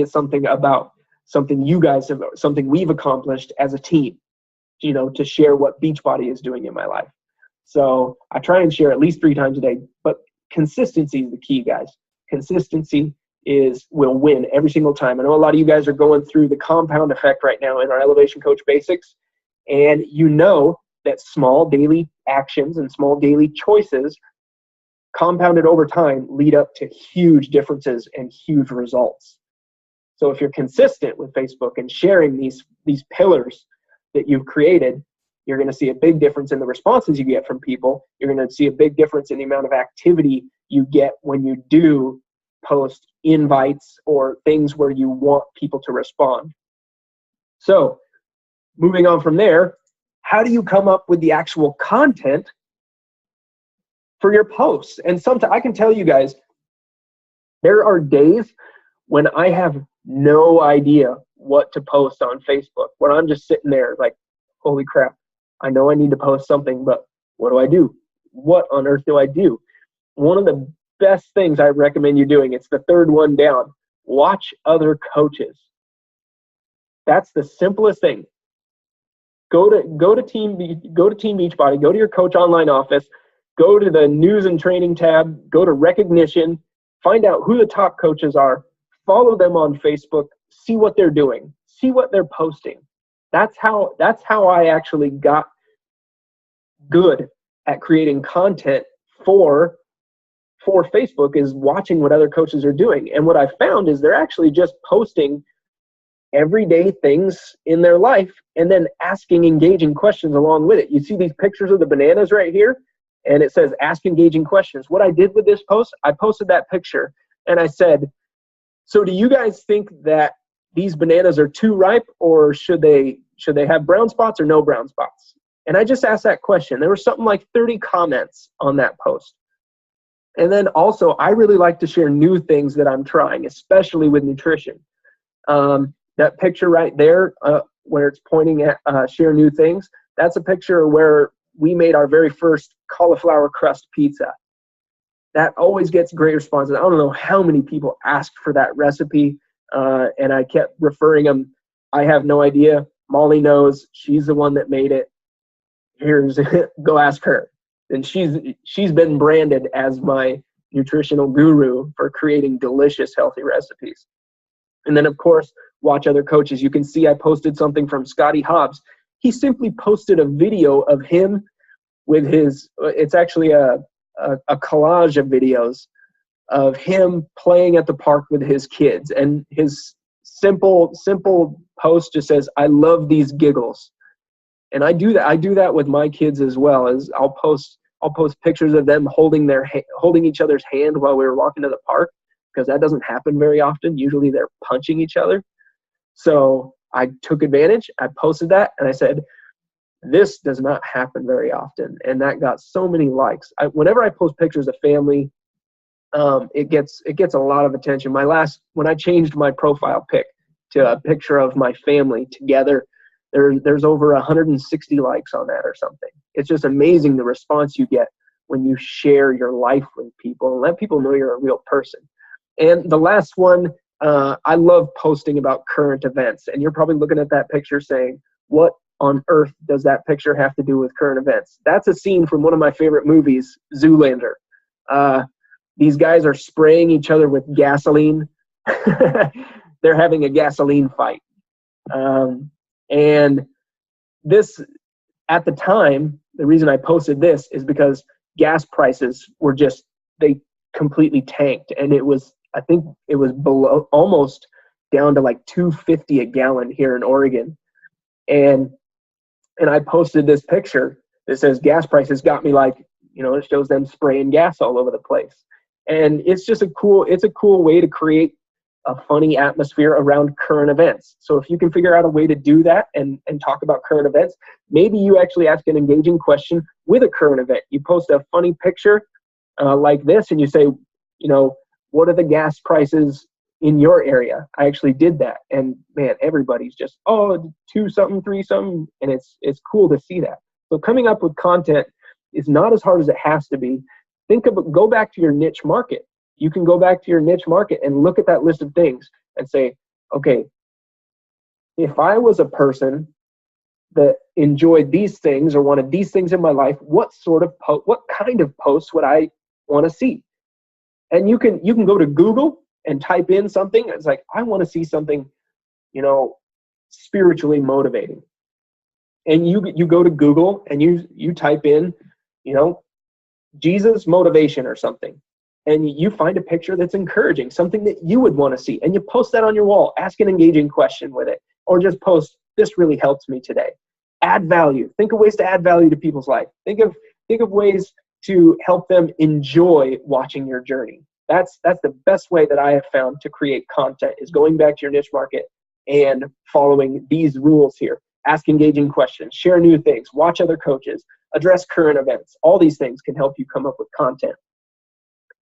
[SPEAKER 1] something about something you guys have, something we've accomplished as a team, to share what Beachbody is doing in my life. So I try and share at least 3 times a day, but consistency is the key, guys. Consistency will win every single time. I know a lot of you guys are going through the compound effect right now in our Elevation Coach Basics, and that small daily actions and small daily choices compounded over time lead up to huge differences and huge results. So if you're consistent with Facebook and sharing these pillars that you've created, you're going to see a big difference in the responses you get from people. You're going to see a big difference in the amount of activity you get when you do post invites or things where you want people to respond. So moving on from there, how do you come up with the actual content for your posts? And sometimes I can tell you guys, there are days when I have no idea what to post on Facebook, when I'm just sitting there like, holy crap, I know I need to post something, but what do I do? What on earth do I do? One of the best things I recommend you doing, it's the 3rd one down, watch other coaches. That's the simplest thing. Go to Team Beachbody, go to your coach online office, go to the news and training tab, go to recognition, find out who the top coaches are, follow them on Facebook, see what they're doing, see what they're posting. That's how I actually got good at creating content for Facebook, is watching what other coaches are doing. And what I found is they're actually just posting everyday things in their life and then asking engaging questions along with it. You see these pictures of the bananas right here, and it says ask engaging questions. What I did with this post, I posted that picture and I said, so do you guys think that these bananas are too ripe, or should they have brown spots or no brown spots? And I just asked that question. There was something like 30 comments on that post. And then also, I really like to share new things that I'm trying, especially with nutrition. That picture right there, where it's pointing at share new things, that's a picture where we made our very first cauliflower crust pizza. That always gets great responses. I don't know how many people asked for that recipe, and I kept referring them. I have no idea. Molly knows. She's the one that made it. Go ask her. And she's been branded as my nutritional guru for creating delicious, healthy recipes. And then, of course, watch other coaches. You can see I posted something from Scotty Hobbs. He simply posted a video of him with it's actually a collage of videos of him playing at the park with his kids. And his simple post just says, I love these giggles. And I do that with my kids as well. As I'll post pictures of them holding each other's hand while we were walking to the park, because that doesn't happen very often. Usually they're punching each other. So I took advantage. I posted that and I said, this does not happen very often. And that got so many likes. Whenever I post pictures of family, it gets a lot of attention. When I changed my profile pic to a picture of my family together, there's over 160 likes on that or something. It's just amazing the response you get when you share your life with people and let people know you're a real person. And the last one, I love posting about current events. And you're probably looking at that picture saying, what on earth does that picture have to do with current events? That's a scene from one of my favorite movies, Zoolander. These guys are spraying each other with gasoline. They're having a gasoline fight. And this, at the time, the reason I posted this is because gas prices were they completely tanked. And I think it was below, almost down to like $2.50 a gallon here in Oregon. And I posted this picture that says gas prices got me, like, it shows them spraying gas all over the place. And it's just a cool way to create a funny atmosphere around current events. So if you can figure out a way to do that and talk about current events, maybe you actually ask an engaging question with a current event. You post a funny picture like this and you say, what are the gas prices in your area? I actually did that. And man, everybody's just, 2 something, 3 something. And it's cool to see that. So coming up with content is not as hard as it has to be. Go back to your niche market. You can go back to your niche market and look at that list of things and say, okay, if I was a person that enjoyed these things or wanted these things in my life, what kind of posts would I want to see? And you can go to Google and type in something. It's like, I want to see something, spiritually motivating. And you go to Google and you type in, Jesus motivation or something. And you find a picture that's encouraging, something that you would want to see. And you post that on your wall. Ask an engaging question with it. Or just post, this really helps me today. Add value. Think of ways to add value to people's life. Think of ways to help them enjoy watching your journey. That's the best way that I have found to create content, is going back to your niche market and following these rules here. Ask engaging questions, share new things, watch other coaches, address current events. All these things can help you come up with content.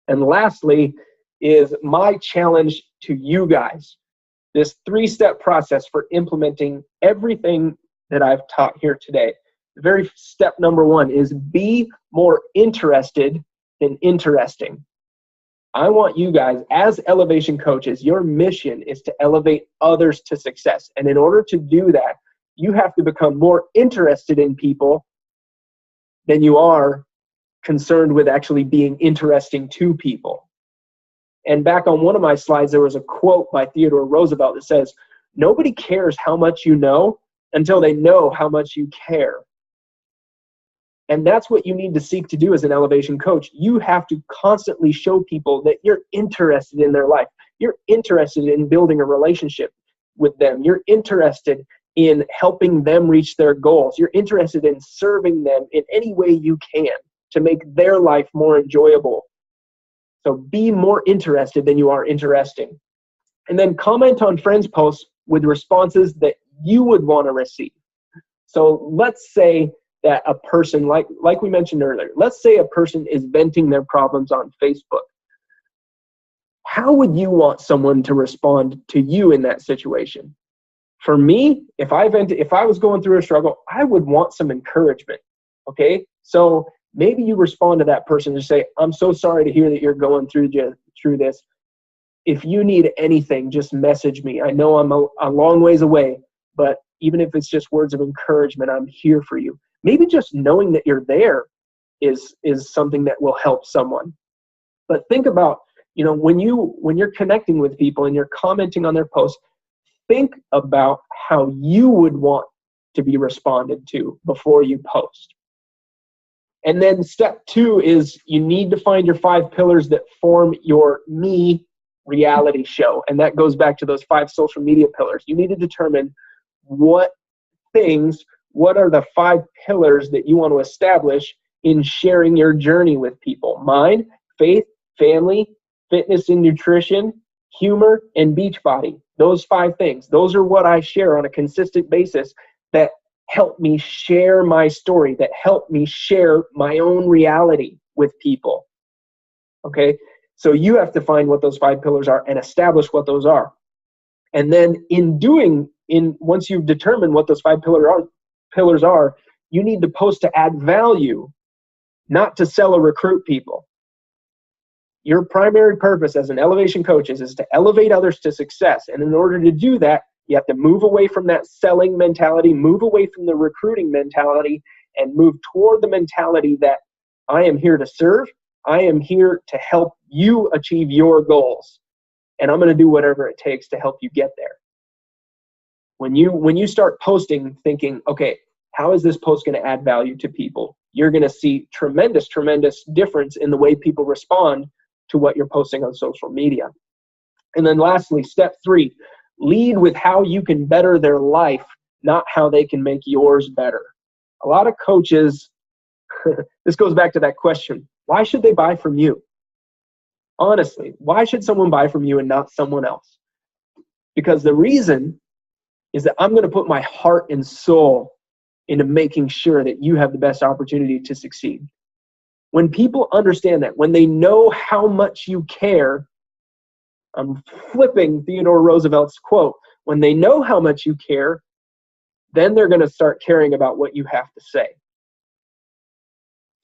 [SPEAKER 1] And lastly is my challenge to you guys, this 3-step process for implementing everything that I've taught here today. The very step number 1 is be more interested than interesting. I want you guys, as elevation coaches, your mission is to elevate others to success. And in order to do that, You have to become more interested in people than you are concerned with actually being interesting to people. And back on one of my slides, there was a quote by Theodore Roosevelt that says, "Nobody cares how much you know until they know how much you care." And that's what you need to seek to do as an elevation coach. You have to constantly show people that you're interested in their life. You're interested in building a relationship with them. You're interested in helping them reach their goals. You're interested in serving them in any way you can to make their life more enjoyable. So be more interested than you are interesting. And then comment on friends' posts with responses that you would want to receive. So let's say that a person, like we mentioned earlier, let's say a person is venting their problems on Facebook. How would you want someone to respond to you in that situation? For me, if I was going through a struggle, I would want some encouragement. Okay, so maybe you respond to that person and say, "I'm so sorry to hear that you're going through this. If you need anything, just message me. I know I'm a long ways away, but even if it's just words of encouragement, I'm here for you." Maybe just knowing that you're there is something that will help someone. But think about, when you're connecting with people and you're commenting on their posts, think about how you would want to be responded to before you post. And then step 2 is you need to find your 5 pillars that form your me reality show. And that goes back to those 5 social media pillars. You need to determine what are the 5 pillars that you want to establish in sharing your journey with people. Mind, faith, family, fitness and nutrition, humor, and Beachbody. Those 5 things. Those are what I share on a consistent basis that help me share my story, that help me share my own reality with people. Okay? So you have to find what those 5 pillars are and establish what those are. And then once you've determined what those 5 pillars are, you need to post to add value, not to sell or recruit people. Your primary purpose as an elevation coach is to elevate others to success. And in order to do that, you have to move away from that selling mentality, move away from the recruiting mentality, and move toward the mentality that I am here to serve. I am here to help you achieve your goals. And I'm going to do whatever it takes to help you get there. When you start posting thinking, okay, how is this post going to add value to people? You're going to see tremendous difference in the way people respond to what you're posting on social media. And then lastly, step 3, lead with how you can better their life, not how they can make yours better. A lot of coaches, this goes back to that question, why should they buy from you? Honestly, why should someone buy from you and not someone else? Because the reason is that I'm going to put my heart and soul into making sure that you have the best opportunity to succeed. When people understand that, when they know how much you care, I'm flipping Theodore Roosevelt's quote, when they know how much you care, then they're going to start caring about what you have to say.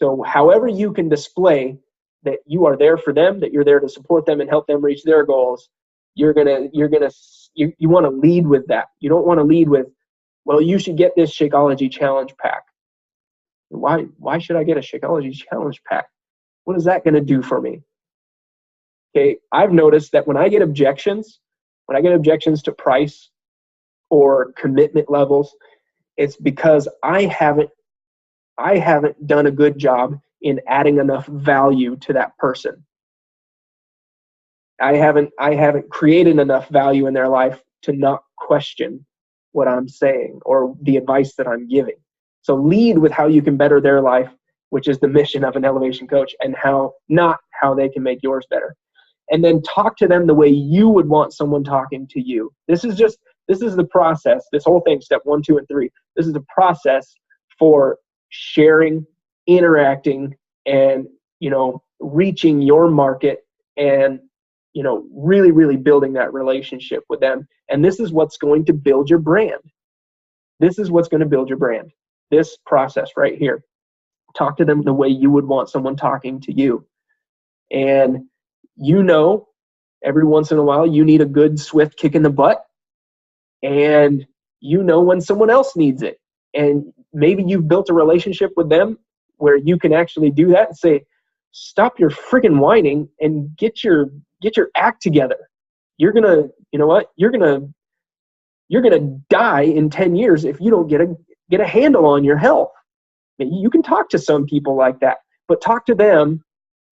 [SPEAKER 1] So however you can display that you are there for them, that you're there to support them and help them reach their goals, you want to lead with that. You don't want to lead with, well, you should get this Shakeology Challenge pack. Why should I get a Shakeology Challenge pack? What is that going to do for me? Okay, I've noticed that when I get objections to price or commitment levels, it's because I haven't done a good job in adding enough value to that person. I haven't created enough value in their life to not question what I'm saying or the advice that I'm giving. So lead with how you can better their life, which is the mission of an elevation coach, and not how they can make yours better. And then talk to them the way you would want someone talking to you. This is the process, this whole thing, step 1, 2, and 3. This is the process for sharing, interacting, and, reaching your market and, really, really building that relationship with them. And this is what's going to build your brand. This is what's going to build your brand. This process right here. Talk to them the way you would want someone talking to you. And every once in a while you need a good swift kick in the butt. And you know when someone else needs it. And maybe you've built a relationship with them where you can actually do that and say, stop your friggin' whining and get your act together. You're gonna, you know what? You're gonna die in 10 years if you don't get a handle on your health. You can talk to some people like that, but talk to them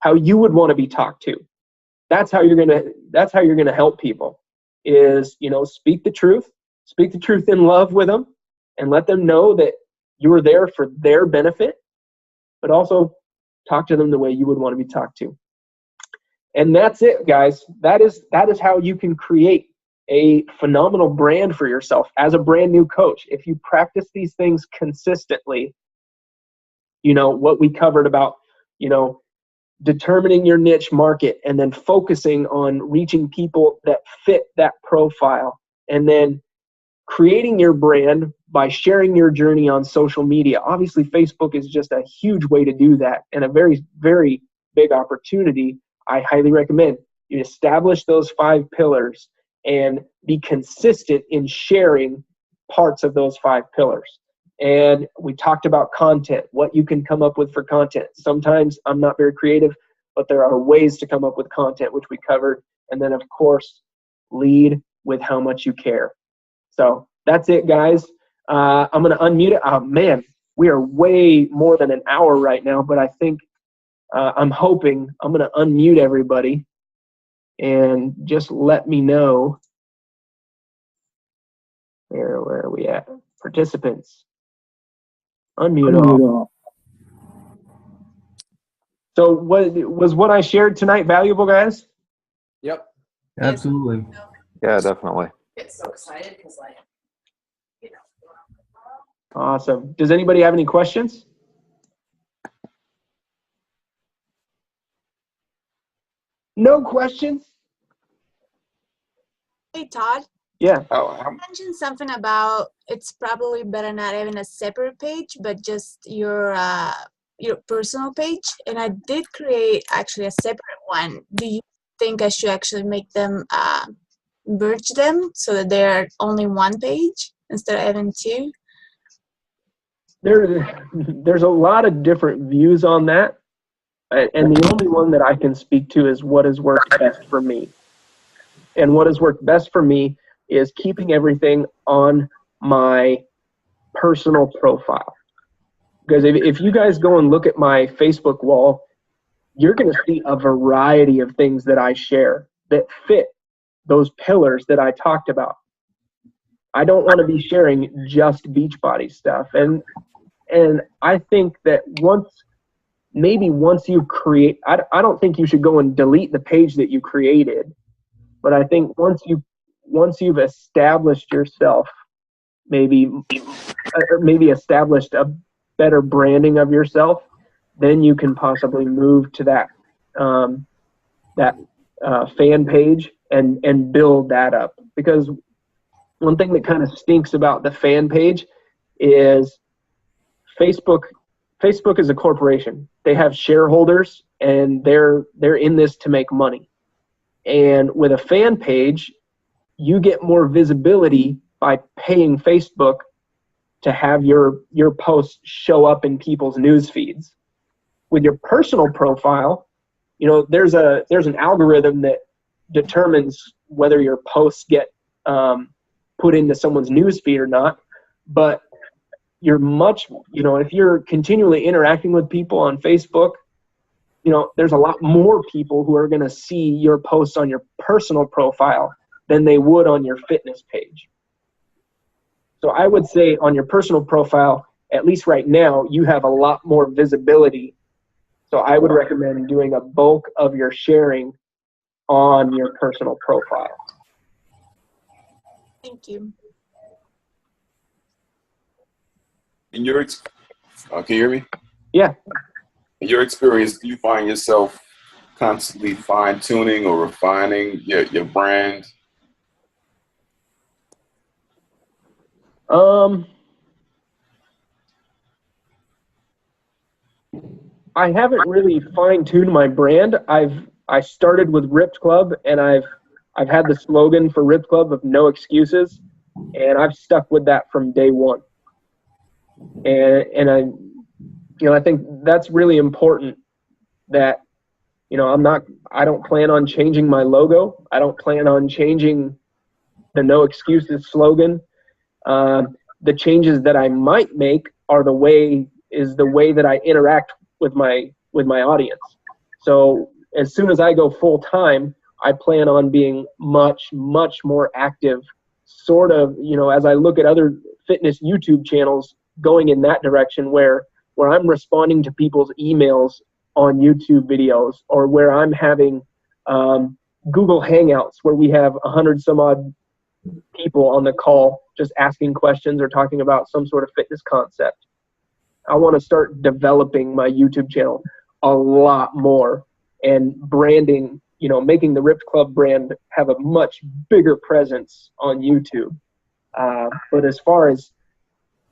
[SPEAKER 1] how you would want to be talked to. That's how you're gonna help people. Is, speak the truth in love with them, and let them know that you are there for their benefit, but also talk to them the way you would want to be talked to. And that's it, guys. That is how you can create a phenomenal brand for yourself as a brand new coach. If you practice these things consistently, what we covered about, determining your niche market and then focusing on reaching people that fit that profile, and then creating your brand by sharing your journey on social media. Obviously, Facebook is just a huge way to do that and a very, very big opportunity. I highly recommend you establish those 5 pillars and be consistent in sharing parts of those 5 pillars. And we talked about content, what you can come up with for content. Sometimes I'm not very creative, but there are ways to come up with content, which we covered. And then, of course, lead with how much you care. So that's it, guys. I'm going to unmute it. Oh, man, we are way more than an hour right now, but I think I'm hoping I'm going to unmute everybody and just let me know. Where are we at? Participants. Unmute all. So was what I shared tonight valuable, guys?
[SPEAKER 3] Yep.
[SPEAKER 4] Absolutely.
[SPEAKER 5] Yeah, definitely.
[SPEAKER 6] Get so excited because,
[SPEAKER 1] Awesome. Does anybody have any questions? No questions?
[SPEAKER 7] Hey, Todd.
[SPEAKER 1] Yeah.
[SPEAKER 2] How,
[SPEAKER 7] You mentioned something about it's probably better not having a separate page, but just your personal page. And I did create actually a separate one. Do you think I should actually make them merge them so that they're only one page instead of having 2?
[SPEAKER 1] There's a lot of different views on that, and the only one that I can speak to is what has worked best for me. And what has worked best for me is keeping everything on my personal profile. Because if you guys go and look at my Facebook wall, you're going to see a variety of things that I share that fit those pillars that I talked about. I don't want to be sharing just Beachbody stuff. And I think that once you create, I don't think you should go and delete the page that you created, but I think once you've established yourself, maybe established a better branding of yourself, then you can possibly move to that fan page and build that up. Because one thing that kind of stinks about the fan page is Facebook is a corporation. They have shareholders, and they're in this to make money. And with a fan page, you get more visibility by paying Facebook to have your posts show up in people's news feeds. With your personal profile, there's an algorithm that determines whether your posts get put into someone's news feed or not. But you're if you're continually interacting with people on Facebook, there's a lot more people who are going to see your posts on your personal profile than they would on your fitness page. So I would say on your personal profile, at least right now, you have a lot more visibility. So I would recommend doing a bulk of your sharing on your personal profile.
[SPEAKER 7] Thank you.
[SPEAKER 2] can you hear me?
[SPEAKER 1] Yeah.
[SPEAKER 2] In your experience, do you find yourself constantly fine-tuning or refining your brand?
[SPEAKER 1] I haven't really fine-tuned my brand. I started with Ripped Club, and I've had the slogan for Ripped Club of no excuses. And I've stuck with that from day one. And I think that's really important, that, I don't plan on changing my logo. I don't plan on changing the no excuses slogan. The changes that I might make are the way that I interact with my audience. So as soon as I go full time, I plan on being much, much more active, sort of, as I look at other fitness YouTube channels, going in that direction where I'm responding to people's emails on YouTube videos, or where I'm having Google Hangouts where we have 100 some odd people on the call just asking questions or talking about some sort of fitness concept. I want to start developing my YouTube channel a lot more, and branding, making the Ripped Club brand have a much bigger presence on YouTube. But as far as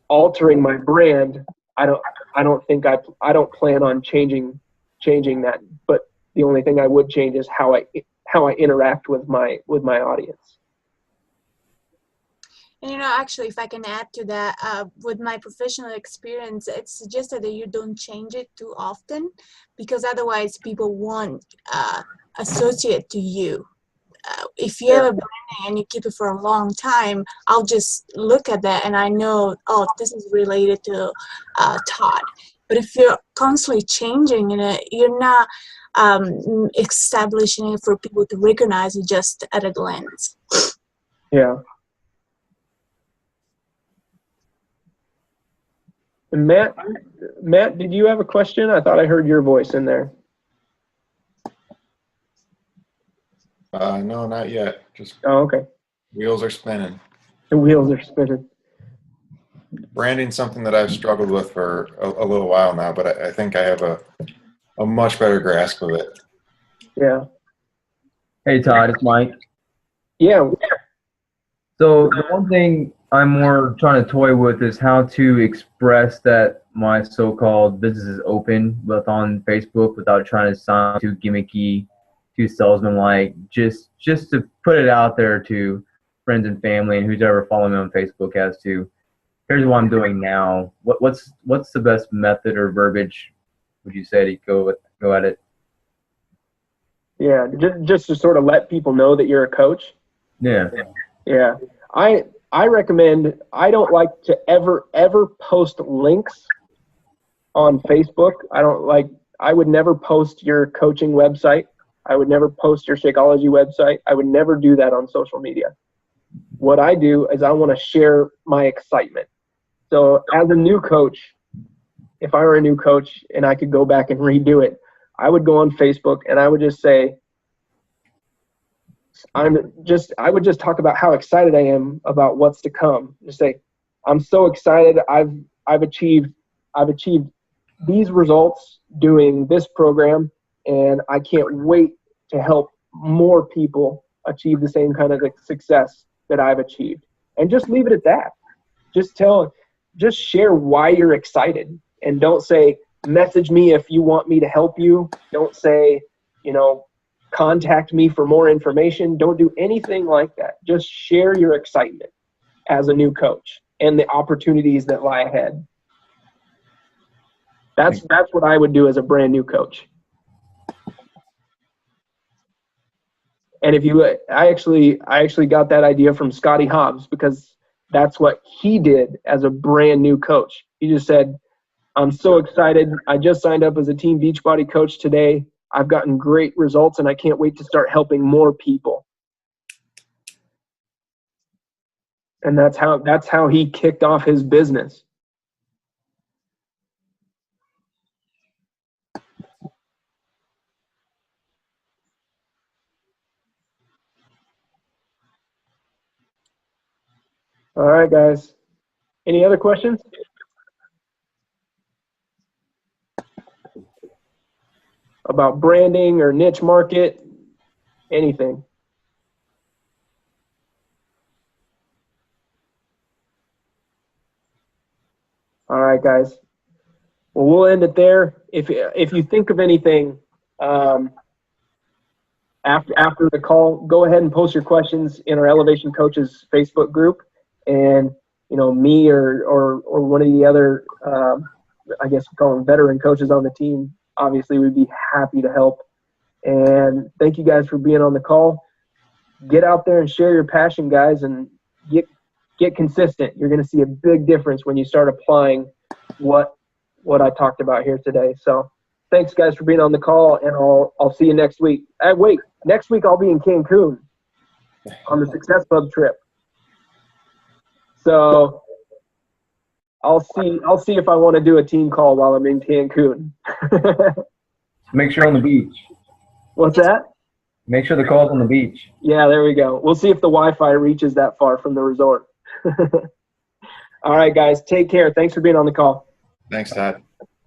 [SPEAKER 1] altering my brand, I don't plan on changing that. But the only thing I would change is how I interact with my audience.
[SPEAKER 7] And actually, if I can add to that, with my professional experience, it's suggested that you don't change it too often, because otherwise people won't associate to you. If you have a branding and you keep it for a long time, I'll just look at that and I know, oh, this is related to Todd. But if you're constantly changing it, you're not establishing it for people to recognize it just at a glance.
[SPEAKER 1] Yeah. And Matt, did you have a question? I thought I heard your voice in there.
[SPEAKER 3] No, not yet. Just
[SPEAKER 1] okay.
[SPEAKER 3] Wheels are spinning.
[SPEAKER 1] The wheels are spinning.
[SPEAKER 3] Branding's something that I've struggled with for a little while now, but I think I have a much better grasp of it.
[SPEAKER 1] Yeah.
[SPEAKER 4] Hey Todd, it's Mike.
[SPEAKER 1] Yeah.
[SPEAKER 4] So the one thing I'm more trying to toy with is how to express that my so-called business is open, both on Facebook, without trying to sound too gimmicky, too salesman-like. Just to put it out there to friends and family and who's ever following me on Facebook as to, here's what I'm doing now. What's the best method or verbiage would you say to go at it?
[SPEAKER 1] Yeah, just to sort of let people know that you're a coach.
[SPEAKER 4] Yeah.
[SPEAKER 1] Yeah. I recommend, I don't like to ever post links on Facebook. I would never post your coaching website. I would never post your Shakeology website. I would never do that on social media. What I do is I want to share my excitement. So as a new coach, if I were a new coach and I could go back and redo it, I would go on Facebook and I would just say, I would just talk about how excited I am about what's to come. Just say, I'm so excited. I've achieved these results doing this program, and I can't wait to help more people achieve the same kind of success that I've achieved. And just leave it at that. Just share why you're excited, and don't say, message me if you want me to help you. Don't say, contact me for more information. Don't do anything like that. Just share your excitement as a new coach and the opportunities that lie ahead. That's what I would do as a brand new coach. And I actually got that idea from Scotty Hobbs, because that's what he did as a brand new coach. He just said, I'm so excited. I just signed up as a Team Beachbody coach today. I've gotten great results, and I can't wait to start helping more people. And that's how he kicked off his business. All right, guys. Any other questions? About branding or niche market, anything? All right, guys. Well, we'll end it there. If you think of anything after the call, go ahead and post your questions in our Elevation Coaches Facebook group, and me or one of the other, I guess we call them veteran coaches on the team, obviously we'd be happy to help. And thank you guys for being on the call. Get out there and share your passion, guys, and get consistent. You're going to see a big difference when you start applying what I talked about here today. So thanks, guys, for being on the call, and I'll see you next week. Wait, next week I'll be in Cancun on the Success Club trip. So I'll see if I want to do a team call while I'm in Cancun.
[SPEAKER 4] Make sure on the beach.
[SPEAKER 1] What's that?
[SPEAKER 4] Make sure the call's on the beach.
[SPEAKER 1] Yeah, there we go. We'll see if the Wi-Fi reaches that far from the resort. All right, guys, take care. Thanks for being on the call.
[SPEAKER 3] Thanks, Todd.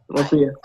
[SPEAKER 1] We'll see you.